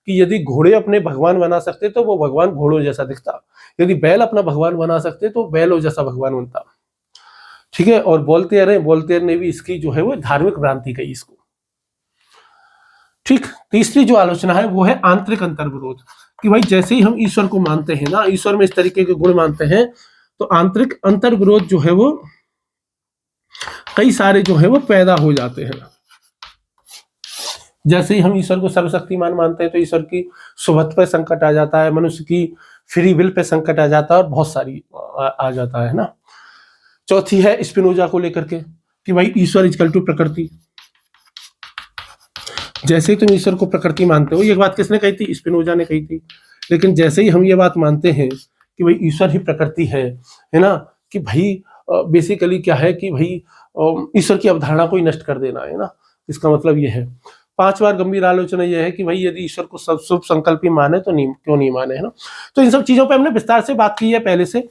कि यदि घोड़े अपने भगवान बना सकते तो वो भगवान घोड़ों जैसा दिखता, यदि बैल अपना भगवान बना सकते तो बैलों जैसा भगवान बनता। ठीक है। और वोल्टेयर ने भी इसकी जो है वो धार्मिक भ्रांति कही इसको। ठीक। तीसरी जो आलोचना है वो है आंतरिक अंतर्विरोध, कि भाई जैसे ही हम ईश्वर को मानते हैं ना, ईश्वर में इस तरीके के गुण मानते हैं, तो आंतरिक अंतर्विरोध जो है वो कई सारे जो है वो पैदा हो जाते हैं। जैसे ही हम ईश्वर को सर्वशक्तिमान मानते हैं तो ईश्वर की सुभद्र पे संकट आ जाता है, मनुष्य की फ्री विल पे संकट आ जाता है, और बहुत सारी आ जाता है ना। चौथी है स्पिनोजा को लेकर के, कि भाई ईश्वर इक्वल टू प्रकृति। जैसे ही तुम ईश्वर को प्रकृति मानते हो, ये बात किसने कही थी? स्पिनोजा ने कही थी। लेकिन जैसे ही हम ये बात मानते हैं कि भाई ईश्वर ही प्रकृति है ना, कि भाई बेसिकली क्या है कि भाई ईश्वर की अवधारणा को ही नष्ट कर देना है ना, इसका मतलब ये है। 5 बार गंभीर आलोचना यह है कि भाई यदि ईश्वर को सब शुभ संकल्प ही माने तो क्यों नहीं माने, है ना। तो इन सब चीजों पे हमने विस्तार से बात की है पहले से,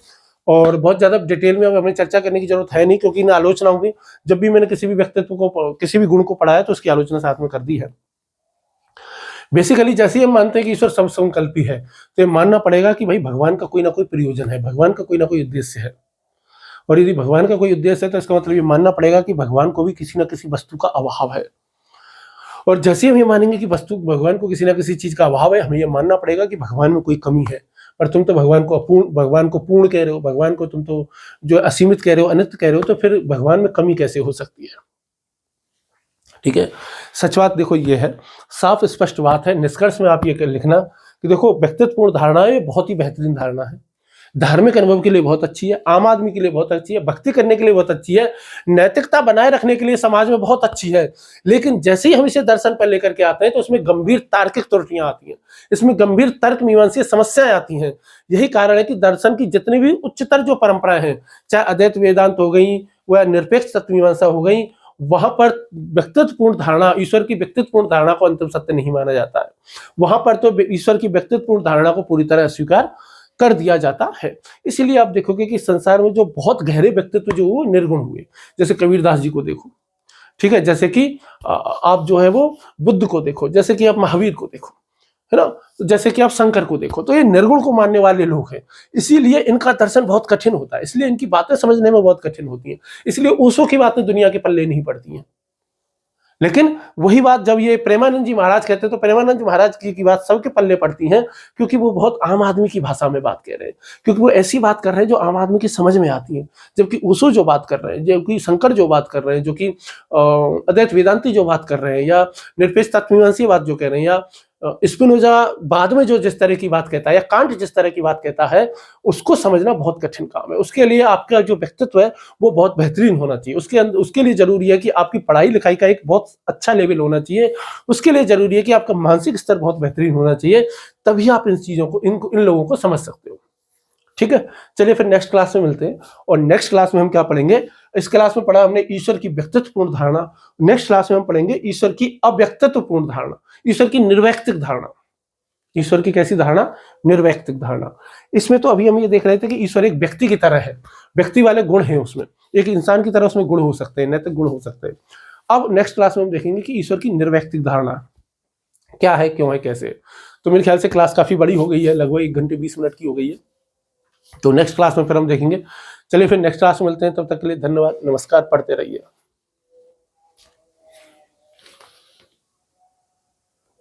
और बहुत ज्यादा डिटेल में अब हमें चर्चा करने की जरूरत है नहीं, क्योंकि इन आलोचनाओं की जब भी मैंने किसी भी व्यक्तित्व को, किसी भी गुण को पढ़ा है तो उसकी आलोचना साथ में कर दी है। बेसिकली जैसे ही हम मानते हैं कि ईश्वर सब संकल्पी है, तो ये मानना पड़ेगा कि भाई भगवान का कोई ना कोई प्रयोजन है, भगवान का कोई ना कोई उद्देश्य है। और यदि भगवान का कोई उद्देश्य है तो इसका मतलब ये मानना पड़ेगा कि भगवान को भी किसी ना किसी वस्तु का अभाव है। और जैसे हम ये मानेंगे कि भगवान को किसी ना किसी चीज का अभाव है, हमें ये मानना पड़ेगा कि भगवान में कोई कमी है। पर तुम तो भगवान को पूर्ण कह रहे हो, भगवान को तुम तो जो असीमित कह रहे हो, अनित्य कह रहे हो, तो फिर भगवान में कमी कैसे हो सकती है? ठीक है। सच बात देखो ये है, साफ स्पष्ट बात है। निष्कर्ष में आप ये लिखना कि देखो व्यक्तित्वपूर्ण धारणा है, बहुत ही बेहतरीन धारणा है, धार्मिक अनुभव के लिए बहुत अच्छी है, आम आदमी के लिए बहुत अच्छी है, भक्ति करने के लिए बहुत अच्छी है, नैतिकता बनाए रखने के लिए समाज में बहुत अच्छी है। लेकिन जैसे ही हम इसे दर्शन पर लेकर के आते हैं तो इसमें गंभीर तार्किक त्रुटियां आती हैं, इसमें गंभीर तर्क मीमांसीय समस्याएं आती हैं। यही कारण है कि दर्शन की जितनी भी उच्चतर जो परंपराएं हैं, चाहे अद्वैत वेदांत हो गई व निरपेक्ष तत्व मीमांसा हो गई, वहां पर व्यक्तित्वपूर्ण धारणा, ईश्वर की व्यक्तित्वपूर्ण धारणा को अंतिम सत्य नहीं माना जाता है। वहां पर तो ईश्वर की व्यक्तित्वपूर्ण धारणा को पूरी तरह अस्वीकार कर दिया जाता है। इसीलिए आप देखोगे कि संसार में जो बहुत गहरे व्यक्तित्व जो वो निर्गुण हुए, जैसे कबीरदास जी को देखो, ठीक है, जैसे कि आप जो है वो बुद्ध को देखो, जैसे कि आप महावीर को देखो, है ना, जैसे कि आप शंकर को देखो, तो ये निर्गुण को मानने वाले लोग हैं। इसीलिए इनका दर्शन बहुत कठिन होता है, इसलिए इनकी बातें समझने में बहुत कठिन होती हैं, इसलिए ओशो की बातें दुनिया के पल्ले नहीं पड़ती हैं। लेकिन वही बात जब ये प्रेमानंद जी महाराज कहते हैं तो प्रेमानंद जी महाराज की बात सबके पल्ले पड़ती है, क्योंकि वो बहुत आम आदमी की भाषा में बात कह रहे हैं, क्योंकि वो ऐसी बात कर रहे हैं जो आम आदमी की समझ में आती है। जबकि ओशो जो बात कर रहे हैं, जबकि शंकर जो बात कर रहे हैं, जो कि अद्वैत वेदांती जो बात कर रहे हैं, या निरपेक्ष तत्वमीमांसी बात जो कह रहे हैं, या स्पिनोजा बाद में जो जिस तरह की बात कहता है, या कांट जिस तरह की बात कहता है, उसको समझना बहुत कठिन काम है। उसके लिए आपका जो व्यक्तित्व है वो बहुत बेहतरीन होना चाहिए। उसके लिए जरूरी है कि आपकी पढ़ाई लिखाई का एक बहुत अच्छा लेवल होना चाहिए। उसके लिए जरूरी है कि आपका मानसिक स्तर बहुत बेहतरीन होना चाहिए, तभी आप इन चीजों को, इन लोगों को समझ सकते हो। ठीक है, चलिए फिर नेक्स्ट क्लास में मिलते हैं। और नेक्स्ट क्लास में हम क्या पढ़ेंगे? इस क्लास में पढ़ा हमने ईश्वर की व्यक्तित्वपूर्ण धारणा, नेक्स्ट क्लास में हम पढ़ेंगे ईश्वर की अव्यक्तित्वपूर्ण धारणा, ईश्वर की निर्वैयक्तिक धारणा। ईश्वर की कैसी धारणा? निर्वैयक्तिक धारणा। इसमें तो अभी हम ये देख रहे थे कि ईश्वर एक व्यक्ति की तरह है, व्यक्ति वाले गुण हैं उसमें, एक इंसान की तरह उसमें गुण हो सकते हैं, नैतिक गुण हो सकते हैं। अब नेक्स्ट क्लास में हम देखेंगे कि ईश्वर की निर्वैयक्तिक धारणा क्या है, क्यों है, कैसे। तो मेरे ख्याल से क्लास काफी बड़ी हो गई है, लगभग 1 घंटे 20 मिनट की हो गई है। तो नेक्स्ट क्लास में फिर हम देखेंगे। चलिए फिर नेक्स्ट क्लास में मिलते हैं, तब तक के लिए धन्यवाद, नमस्कार, पढ़ते रहिए।